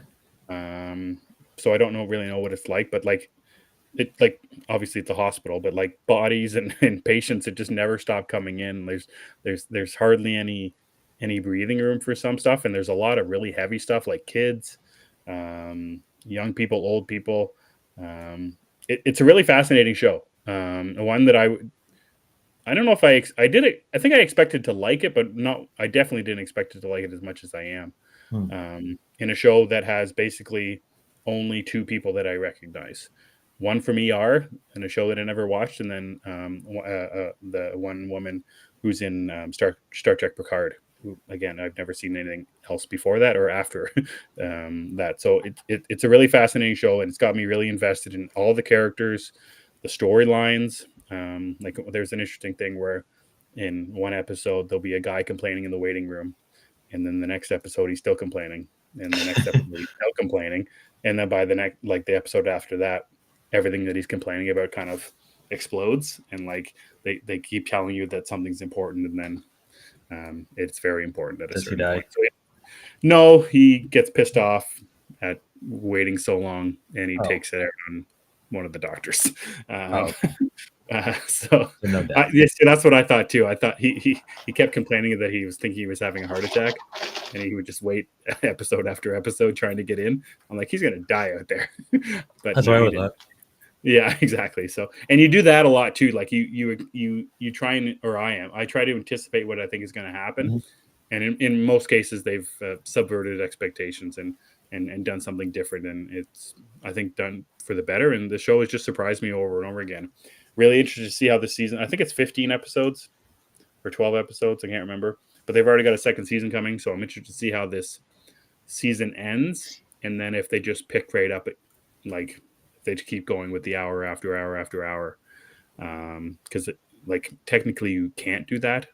So I don't really know what it's like, but like obviously it's a hospital, but like bodies and patients that just never stop coming in. There's hardly any breathing room for some stuff, and there's a lot of really heavy stuff like kids, young people, old people. It's a really fascinating show. One that I don't know if I did it. I think I expected to like it, but no, I definitely didn't expect it to like it as much as I am. In a show that has basically only two people that I recognize. One from ER in a show that I never watched, and then the one woman who's in Star Trek Picard. Who, again, I've never seen anything else before that or after that. So it's a really fascinating show, and it's got me really invested in all the characters, the storylines. Like there's an interesting thing where in one episode there'll be a guy complaining in the waiting room, and then the next episode he's still complaining, and the next episode he's still complaining, and then by the next, like the episode after that, everything that he's complaining about kind of explodes, and like they keep telling you that something's important, and then it's very important at a certain point. So no, he gets pissed off at waiting so long, and he takes it out on one of the doctors. So that's what I thought too. I thought he kept complaining that he was thinking he was having a heart attack, and he would just wait episode after episode trying to get in. I'm like, he's gonna die out there. But that's what I would thought. Yeah, exactly. So, and you do that a lot too. Like you try and, or I try to anticipate what I think is going to happen. And in most cases they've subverted expectations and done something different. And it's, I think, done for the better. And the show has just surprised me over and over again. Really interested to see how this season, I think it's 15 episodes or 12 episodes. I can't remember, but they've already got a second season coming. So I'm interested to see how this season ends. And then if they just pick right up, like, they keep going with the hour after hour after hour, because like technically you can't do that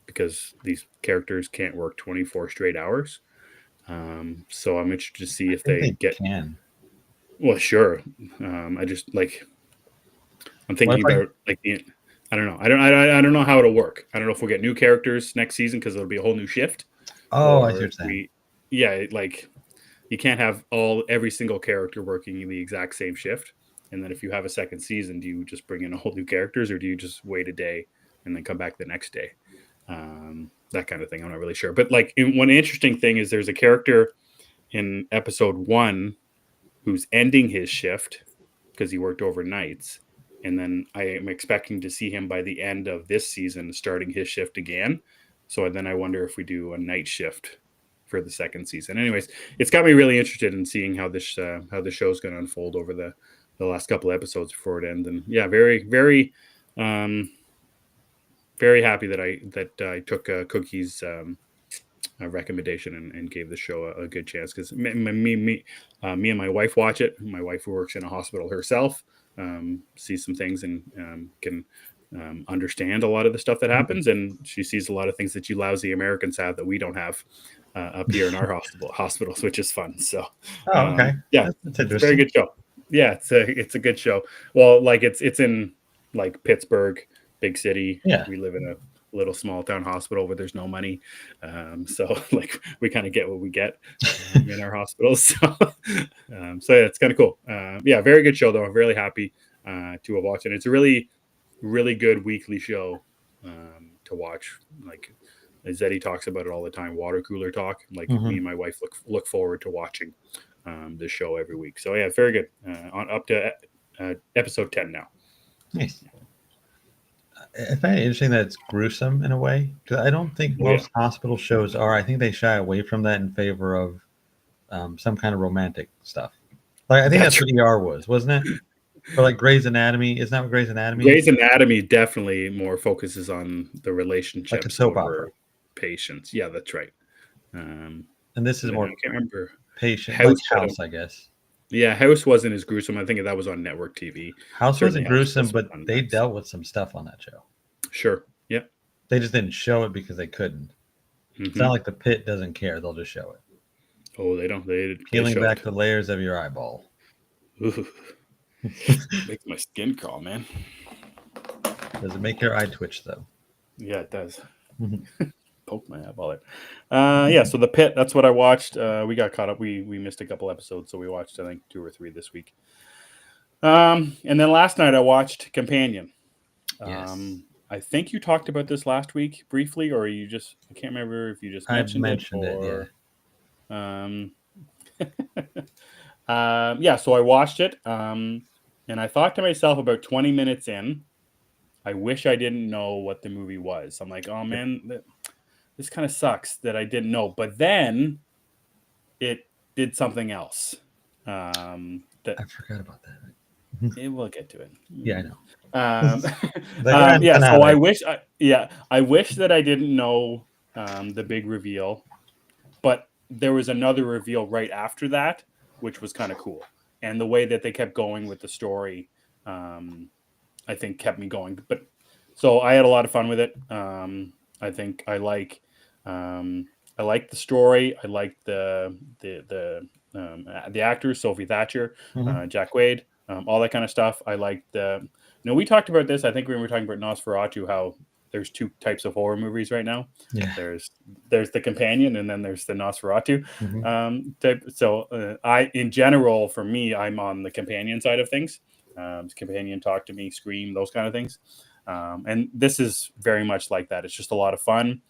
because these characters can't work 24 straight hours. So I'm interested to see if they can. Well, sure. I just like, I'm thinking about like I don't know. I don't know how it'll work. I don't know if we'll get new characters next season because it'll be a whole new shift. Oh, I see what you're saying. Yeah, like you can't have every single character working in the exact same shift. And then if you have a second season, do you just bring in a whole new characters, or do you just wait a day and then come back the next day? That kind of thing. I'm not really sure. But like one interesting thing is there's a character in episode 1 who's ending his shift because he worked overnights. And then I am expecting to see him by the end of this season starting his shift again. So then I wonder if we do a night shift for the second season. Anyways, it's got me really interested in seeing how the show is going to unfold over the last couple of episodes before it ends. And yeah, very, very, very happy that I took Cookie's recommendation and gave the show a good chance, because me and my wife watch it. My wife, who works in a hospital herself, sees some things and can understand a lot of the stuff that happens, and she sees a lot of things that you lousy Americans have that we don't have up here in our hospitals, which is fun. So, okay, yeah, that's it's a very good show. Yeah, it's a good show. Well, like it's in like Pittsburgh, big city. Yeah, we live in a little small town hospital where there's no money, so like we kind of get what we get in our hospitals. So, yeah, it's kind of cool. Yeah, very good show though. I'm really happy to have watched it. It's a really, really good weekly show to watch. Like Zeddy talks about it all the time, water cooler talk. Like me and my wife look forward to watching this show every week. So yeah, very good. On up to episode 10 now. Nice. I find it interesting that it's gruesome in a way, because I don't think most hospital shows are. I think they shy away from that in favor of some kind of romantic stuff. Like I think that's what ER was, wasn't it? Or like Grey's Anatomy. Isn't that what Grey's Anatomy is? Grey's Anatomy definitely more focuses on the relationships like a soap opera. Patients. Yeah, that's right. And And this is then more I can't remember. patient, like I House, don't- I guess. Yeah, House wasn't as gruesome. I think that was on network TV. House Certainly wasn't gruesome, This was but on they Max. dealt with some stuff on that show. Sure. Yep. They just didn't show it because they couldn't. It's not like the pit doesn't care; they'll just show it. Oh, they don't. They Peeling showed. back the layers of your eyeball. Ooh, makes my skin crawl, man. Does it make your eye twitch though? Yeah, it does. Mhm. Poke my eyeball there. Yeah, so The Pit, that's what I watched. We got caught up. We missed a couple episodes, so we watched, I think, 2 or 3 this week. And then last night I watched Companion. Yes, I think you talked about this last week briefly, or you just, I can't remember if you just I mentioned mentioned it, it. Yeah, or yeah, so I watched it, and I thought to myself about 20 minutes in, I wish I didn't know what the movie was. I'm like, oh man, this kind of sucks that I didn't know. But then it did something else. That I forgot about that. we'll get to it. Yeah, I know. Um, The grand yeah, so finale. I wish that I didn't know the big reveal, but there was another reveal right after that, which was kind of cool. And the way that they kept going with the story, I think kept me going. But so I had a lot of fun with it. I think I like the story. I like the actors, Sophie Thatcher, Mhm. Jack Wade, all that kind of stuff. I like the. We talked about this. I think when we were talking about Nosferatu, how there's 2 types of horror movies right now. Yeah. There's the Companion, and then there's the Nosferatu Mhm. type. So in general, for me, I'm on the Companion side of things. Companion, Talk to Me, Scream, those kind of things. And this is very much like that. It's just a lot of fun.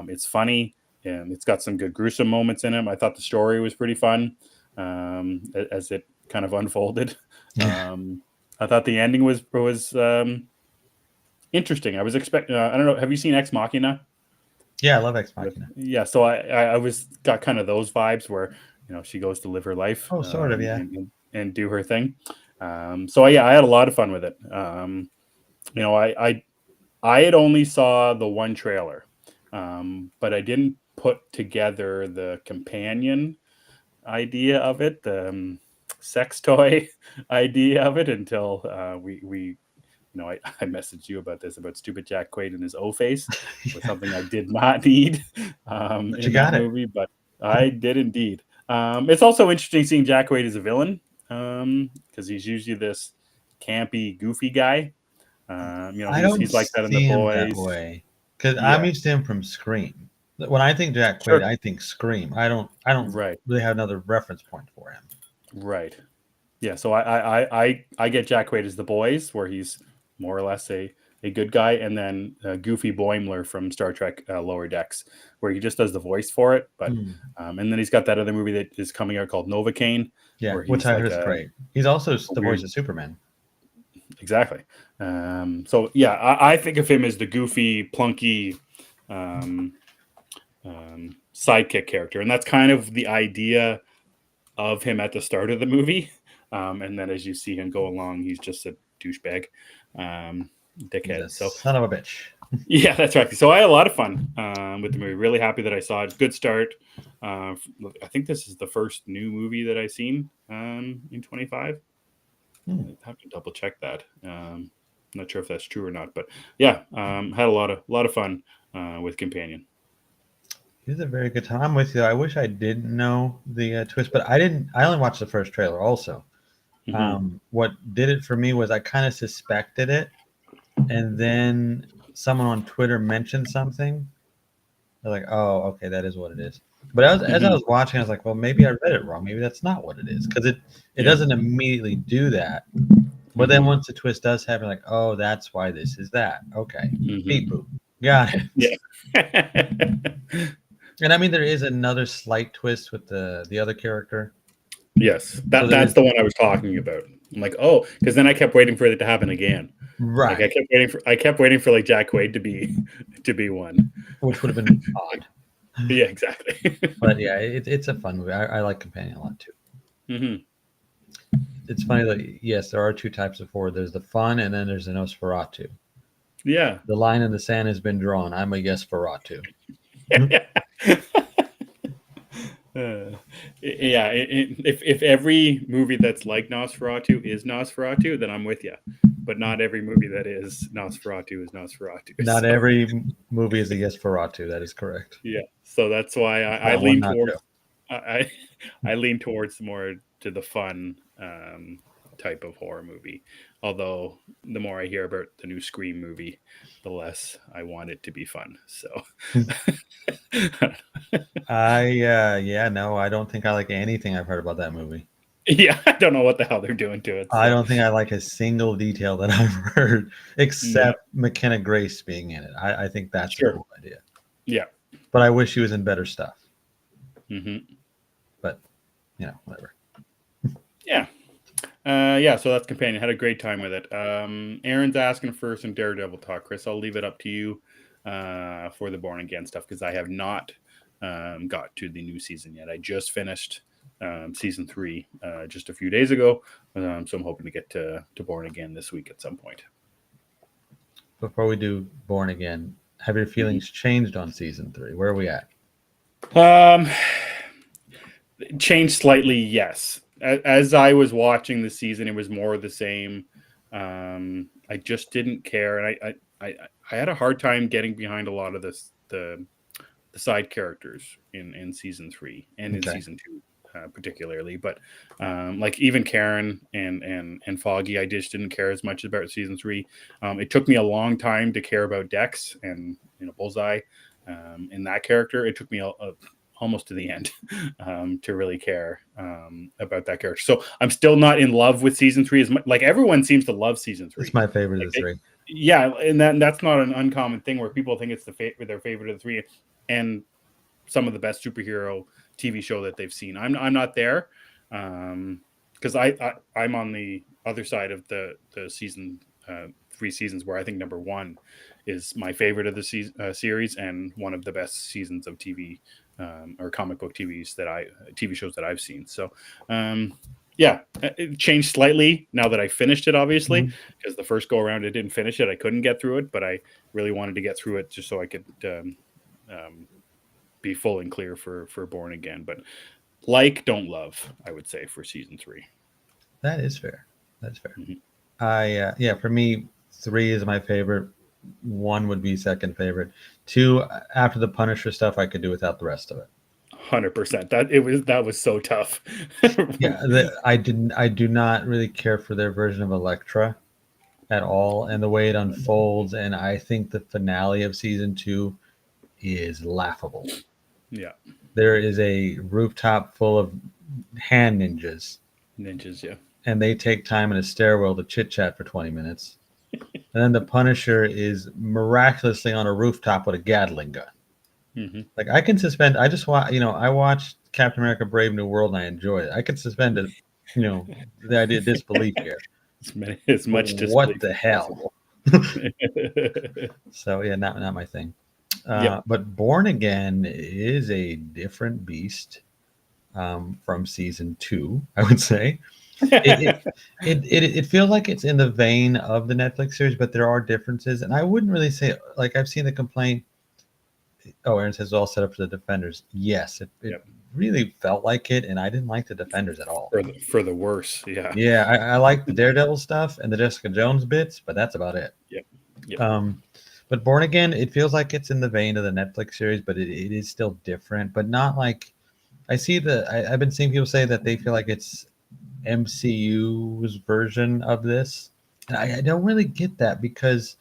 It's funny, and it's got some good gruesome moments in it. I thought the story was pretty fun as it kind of unfolded. I thought the ending was interesting. I was expecting. I don't know. Have you seen Ex Machina? Yeah, I love Ex Machina. Yeah. So I was got kind of those vibes where she goes to live her life. Oh, sort of, yeah. And do her thing. So yeah, I had a lot of fun with it. I had only saw the one trailer, but I didn't put together the companion idea of it, the sex toy idea of it until I messaged you about this, about stupid Jack Quaid and his O face was something I did not need But you in that got it. movie, but I did indeed. It's also interesting seeing Jack Quaid as a villain because he's usually this campy, goofy guy. I don't He's like that in The see him that Boys. way because I'm Yeah, used to him from Scream. When I think Jack Quaid, sure. I think Scream. I don't Right, really have another reference point for him. right. Yeah, so I get Jack Quaid as The Boys, where he's more or less a good guy, and then Goofy Boimler from Star Trek Lower Decks, where he just does the voice for it. But and then he's got that other movie that is coming out called Novocaine, Yeah, where which he's I like heard is a great. He's also the voice weird. of Superman. Exactly. So yeah, I think of him as the goofy, plunky um, sidekick character, and that's kind of the idea of him at the start of the movie. And then as you see him go along, he's just a douchebag, He's dickhead. a So son of a bitch. yeah, that's right. So I had a lot of fun with the movie. Really happy that I saw it. Good start. I think this is the first new movie that I've seen in 25. I have to double check that. Not sure if that's true or not, but yeah, had a lot of fun with Companion. It was a very good time. I'm with you. I wish I didn't know the twist, but I didn't. I only watched the first trailer. Also, Mm-hmm. what did it for me was I kind of suspected it, and then someone on Twitter mentioned something. I was like, "Oh, okay, that is what it is." But as I Mm-hmm. was watching, I was like, "Well, maybe I read it wrong. Maybe that's not what it is," because it Yeah. doesn't immediately do that. But then once the twist does happen, like, "Oh, that's why this is that." Okay, beep Mm-hmm. boop, got it. Yeah. And I mean, there is another slight twist with the other character. Yes, So there that's is the one I was talking about. I'm like, oh, because then I kept waiting for it to happen again. Like right, I kept waiting for like Jack Quaid to be one. which would have been odd. Yeah, exactly. But yeah, it's a fun movie. I like Companion a lot too. Hmm. It's funny that yes, there are 2 types of horror. There's the fun, and then there's the Nosferatu. Yeah. The line in the sand has been drawn. I'm a Nosferatu. Yeah, if every movie that's like Nosferatu is Nosferatu, then I'm with you. But not every movie that is Nosferatu is Nosferatu. Not So every movie is a Yesferatu. That is correct. yeah, so that's why I Not one, lean not two. towards I I lean towards more to the fun type of horror movie. Although the more I hear about the new Scream movie, the less I want it to be fun. So Yeah, no, I don't think I like anything I've heard about that movie. yeah, I don't know what the hell they're doing to it. I So don't think I like a single detail that I've heard, yeah, except McKenna Grace being in it. I think that's a sure, cool idea. yeah. But I wish she was in better stuff. Hmm. But whatever. Yeah. Yeah, so that's Companion. Had a great time with it. Aaron's asking for some Daredevil talk. Chris, I'll leave it up to you for the Born Again stuff because I have not got to the new season yet. I just finished season 3 just a few days ago, so I'm hoping to get to Born Again this week at some point. Before we do Born Again, have your feelings changed on season 3? Where are we at? Changed slightly, yes. As I was watching the season, it was more of the same. I just didn't care, and I had a hard time getting behind a lot of the side characters in season 3 and in Okay. season 2 particularly. But like even Karen and Foggy, I just didn't care as much about season 3. It took me a long time to care about Dex and Bullseye in that character. It took me almost to the end to really care about that character. So I'm still not in love with season 3 as much. Like everyone seems to love season 3. It's my favorite of the 3. Yeah, and that's not an uncommon thing where people think it's their favorite of the 3, and some of the best superhero TV show that they've seen. I'm not there because I'm on the other side of the season 3 seasons where I think number 1 is my favorite of the series and one of the best seasons of TV or comic book TV shows that I've seen. So yeah, it changed slightly now that I finished it, obviously, because the first go around I didn't finish it. I couldn't get through it, but I really wanted to get through it just so I could be full and clear for Born Again. But don't love, I would say, for season 3. That is fair. That's fair. For me, 3 is my favorite. 1 would be second favorite. 2, after the Punisher stuff, I could do without the rest of it. 100%. That was so tough. I do not really care for their version of Elektra at all, and the way it unfolds. And I think the finale of season 2 is laughable. Yeah. There is a rooftop full of hand ninjas. Yeah. And they take time in a stairwell to chit chat for 20 minutes. And then the Punisher is miraculously on a rooftop with a Gatling gun. Mm-hmm. Like I can suspend. I just watch. I watched Captain America: Brave New World and I enjoy it. I could suspend it. The idea of disbelief here. As much disbelief. What the hell? So yeah, not my thing. But Born Again is a different beast from season 2, I would say. It feels like it's in the vein of the Netflix series, but there are differences. And I wouldn't really say, like, I've seen the complaint. Oh, Aaron says all set up for the Defenders. Yes, it really felt like it, and I didn't like the Defenders at all. For the worse, yeah. Yeah, I like the Daredevil stuff and the Jessica Jones bits, but that's about it. Yep. But Born Again, it feels like it's in the vein of the Netflix series, but it is still different. But not like I've been seeing people say that they feel like it's MCU's version of this, and I don't really get that because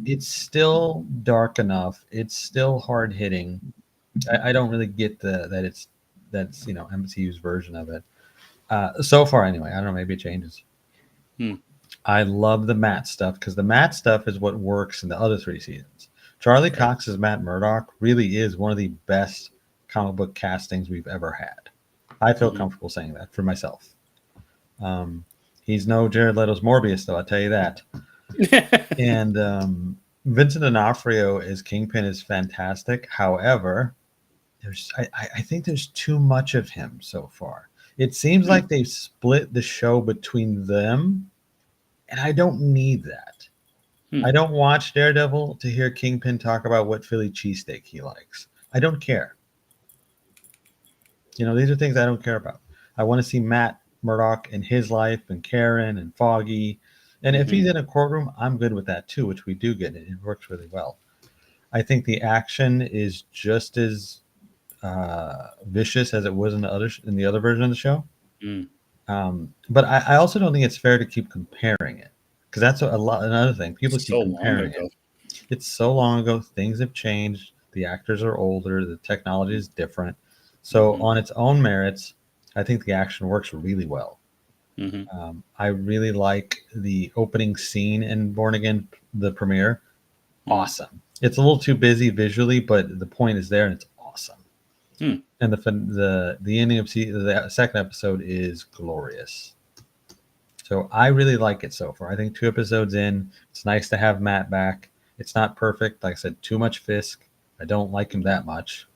it's still dark enough. It's still hard hitting. I don't really get that's MCU's version of it. So far, anyway. I don't know. Maybe it changes. I love the Matt stuff because the Matt stuff is what works in the other 3 seasons. Charlie Cox's Matt Murdock really is one of the best comic book castings we've ever had. I feel comfortable saying that for myself. He's no Jared Leto's Morbius, though, I'll tell you that. And Vincent D'Onofrio as Kingpin is fantastic. However, I think there's too much of him so far. It seems like they've split the show between them, and I don't need that. I don't watch Daredevil to hear Kingpin talk about what Philly cheesesteak he likes. I don't care. These are things I don't care about. I want to see Matt Murdock and his life, and Karen and Foggy. And if Mhm. he's in a courtroom, I'm good with that too, which we do get. It works really well. I think the action is just as vicious as it was in the other version of the show. Mm. But I also don't think it's fair to keep comparing it, because that's another thing. People keep So long comparing it. ago. It's so long ago. Things have changed. The actors are older. The technology is different. So Mhm. on its own merits, I think the action works really well. Mhm. I really like the opening scene in Born Again, the premiere. Mm. Awesome. It's a little too busy visually, but the point is there, and it's awesome. Mm. And the ending of the second episode is glorious. So I really like it so far. I think 2 episodes in, it's nice to have Matt back. It's not perfect, like I said, too much Fisk. I don't like him that much,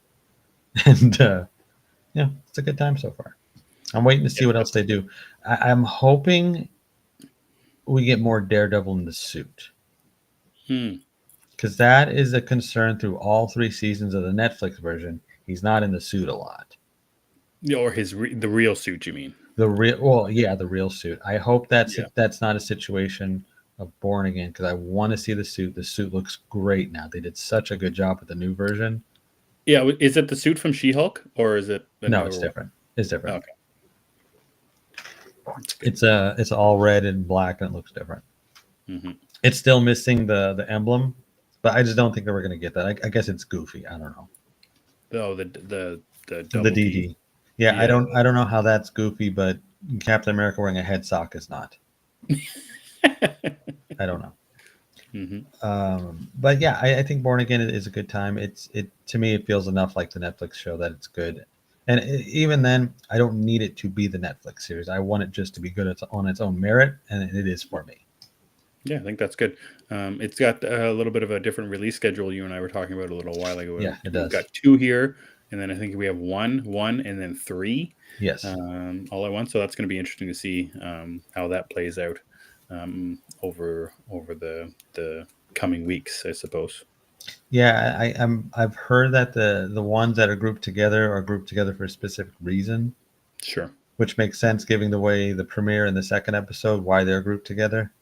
and it's a good time so far. I'm waiting to Yeah, see what else that's they do. I'm hoping we get more Daredevil in the suit, Hmm. because that is a concern through all 3 seasons of the Netflix version. He's not in the suit a lot. Yeah, or the real suit, you mean? The real suit. I hope Yeah. that's not a situation of Born Again, because I want to see the suit. The suit looks great now. They did such a good job with the new version. Yeah. Is it the suit from She-Hulk, or is it a No, newer it's one? different. It's different. Okay, that's good. It's all red and black, and it looks different. Hmm. It's still missing the emblem, but I just don't think that we're gonna get that. I guess it's goofy. I don't know. Oh, the The double D. DD. Yeah, I Yeah. don't know how that's goofy, but Captain America wearing a head sock is not. I don't know. Hmm. But yeah, I think Born Again is a good time. It to me it feels enough like the Netflix show that it's good, and even then I don't need it to be the Netflix series. I want it just to be good on its own merit, and it is for me. Yeah, I think that's good. It's got a little bit of a different release schedule. You and I were talking about a little while ago. Yeah, it We've does. got two here, and then I think we have one, and then three Yes. all at once. So that's going to be interesting to see how that plays out over the coming weeks, I suppose. Yeah, I've heard that the ones that are grouped together are grouped together for a specific reason, Sure. which makes sense given the way the premiere and the second episode why they're grouped together.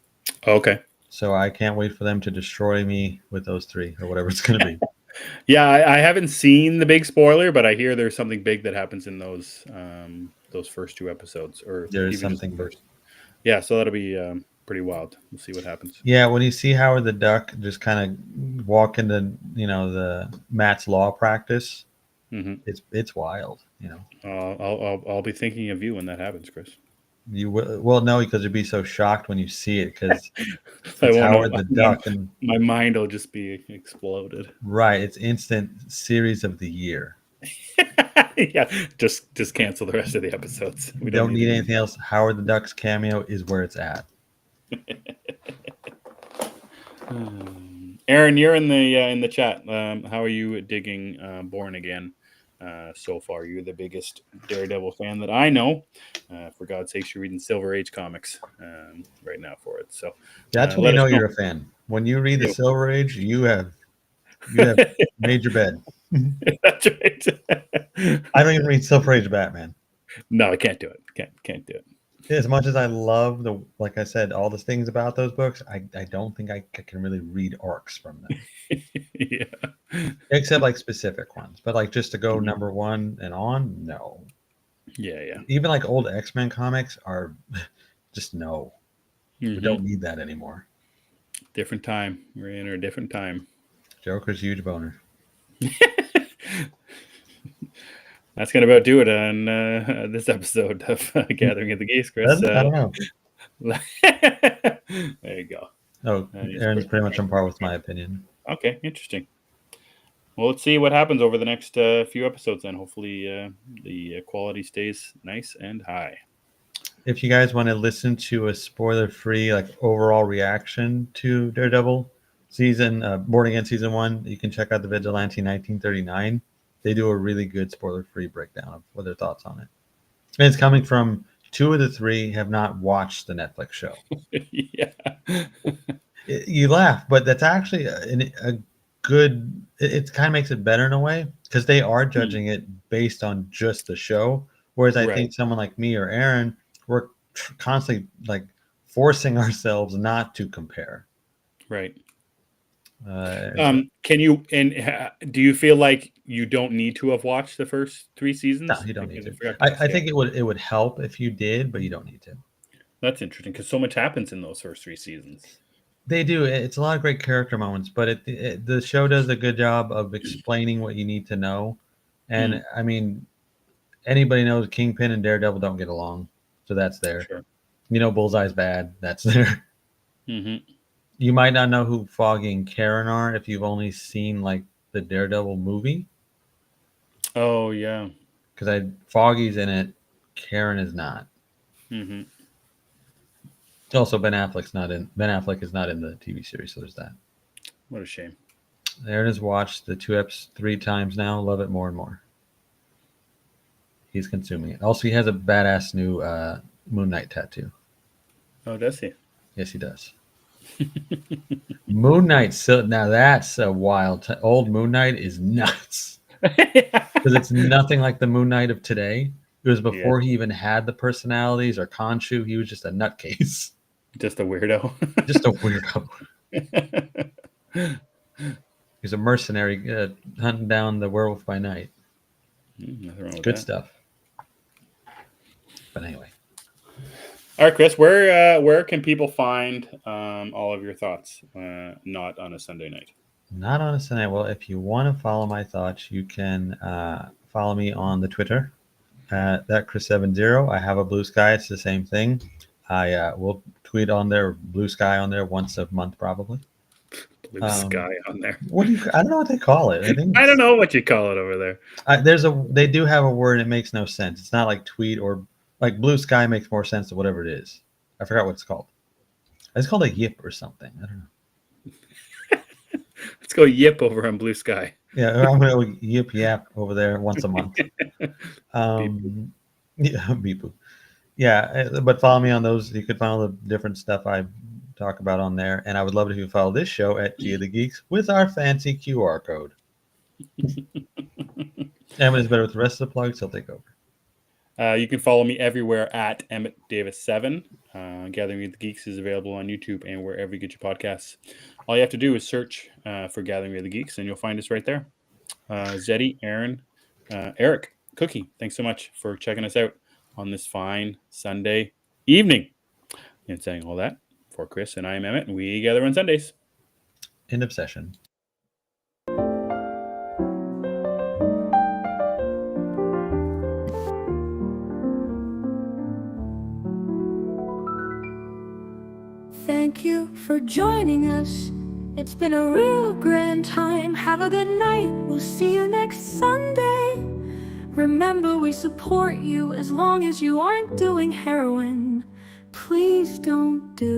Okay. So I can't wait for them to destroy me with those three or whatever it's going to be. Yeah, I haven't seen the big spoiler, but I hear there's something big that happens in those first two episodes, or There is even just the something big. first. Yeah, so that'll be pretty wild. We'll see what happens. Yeah, when you see Howard the Duck just kind of walk into the Matt's law practice, Hmm. it's wild. I'll be thinking of you when that happens, Chris. You well no, because you'd be so shocked when you see it, because I it's won't know. Howard the Duck, and My mind will just be exploded. right, it's instant series of the year. Yeah, just cancel the rest of the episodes. We don't Don't need need any anything else. Howard the Duck's cameo is where it's at. more. Aaron, you're in the chat. How are you digging Born Again so far? You're the biggest Daredevil fan that I know. For God's sakes, you're reading Silver Age comics right now for it. So That's when you let us know know. you're a fan. When you read the Yeah. Silver Age, you have made your bed. That's right. I don't even read Silver Age Batman. No, I can't do it. Can't do it. As much as I love like I said, all the things about those books, I don't think I can really read arcs from them, Yeah. except like specific ones. But like just to go Mhm. number one and on, no. Yeah, yeah. Even like old X-Men comics are just no. We Hmm. don't need that anymore. Different time. We're in a different time. Joker's huge boner. That's gonna about do it on this episode of Gathering of the Geeks, Chris. Does it? I don't know. There you go. Oh, Nice. Aaron's pretty much on par with my opinion. Okay, interesting. Well, let's see what happens over the next few episodes. Then hopefully the quality stays nice and high. If you guys want to listen to a spoiler-free, like overall reaction to Daredevil Born Again season 1, you can check out the Vigilante 1939. They do a really good spoiler-free breakdown of what their thoughts on it. And it's coming from 2 of the 3 have not watched the Netflix show. Yeah. You laugh, but that's actually a good. It kind of makes it better in a way, because they are judging it based on just the show. Whereas I Right. think someone like me or Aaron, we're constantly like forcing ourselves not to compare. Right. Uh, Can you do you feel like you don't need to have watched the first 3 no, seasons? you don't need Because to. forgot to ask, I yeah. think it would help if you did, but you don't need to. That's interesting because so much happens in those first 3 seasons. They do. It's a lot of great character moments, but the show does a good job of explaining what you need to know. And I mean, anybody knows Kingpin and Daredevil don't get along, so that's there. Sure. You know, Bullseye's bad. That's there. Mm-hmm. You might not know who Foggy and Karen are if you've only seen like the Daredevil movie, Oh yeah. because Foggy's in it, Karen is not. Mm-hmm. Also, Ben Affleck is not in the TV series, so there's that. What a shame. Aaron has watched the 2 eps 3 times now. Love it more and more. He's consuming it. Also, he has a badass new Moon Knight tattoo. Oh, does he? Yes, he does. Moon Knight. So now that's a wild. Old Moon Knight is nuts because it's nothing like the Moon Knight of today. It was before he even had the personalities or Khonshu. He was just a nutcase, Just a weirdo. just a weirdo. He's a mercenary hunting down the werewolf by night. Nothing wrong with Good that. stuff. But anyway. All right, Chris, where can people find all of your thoughts? Not on a Sunday night. Not on a Sunday. Well, if you want to follow my thoughts, you can follow me on the Twitter at thatchris70. I have a Blue Sky. It's the same thing. I will tweet on there, Blue Sky on there once a month probably. Blue sky on there. What do you? I don't know what they call it. I think I don't know what you call it over there. They do have a word. It makes no sense. It's not like tweet or like Blue Sky makes more sense to whatever it is. I forgot what it's called. It's called a yip or something. I don't know. Let's go yip over on Blue Sky. Yeah, I'm gonna go yip yap over there once a month. Yeah, beep boop. Yeah, but follow me on those. You can find all the different stuff I talk about on there, and I would love it if you follow this show at G of the Geeks with our fancy QR code. Emmett is better with the rest of the plugs. He'll take over. You can follow me everywhere at Emmet Davis 7. Gathering of the Geeks is available on YouTube and wherever you get your podcasts. All you have to do is search for Gathering of the Geeks, and you'll find us right there. Zeddy, Aaron, Eric, Cookie, thanks so much for checking us out on this fine Sunday evening. And saying all that, for Chris and I am Emmet, and we gather on Sundays. End of session. Thank you for joining us. It's been a real grand time. Have a good night. We'll see you next Sunday. Remember, we support you as long as you aren't doing heroin. Please don't do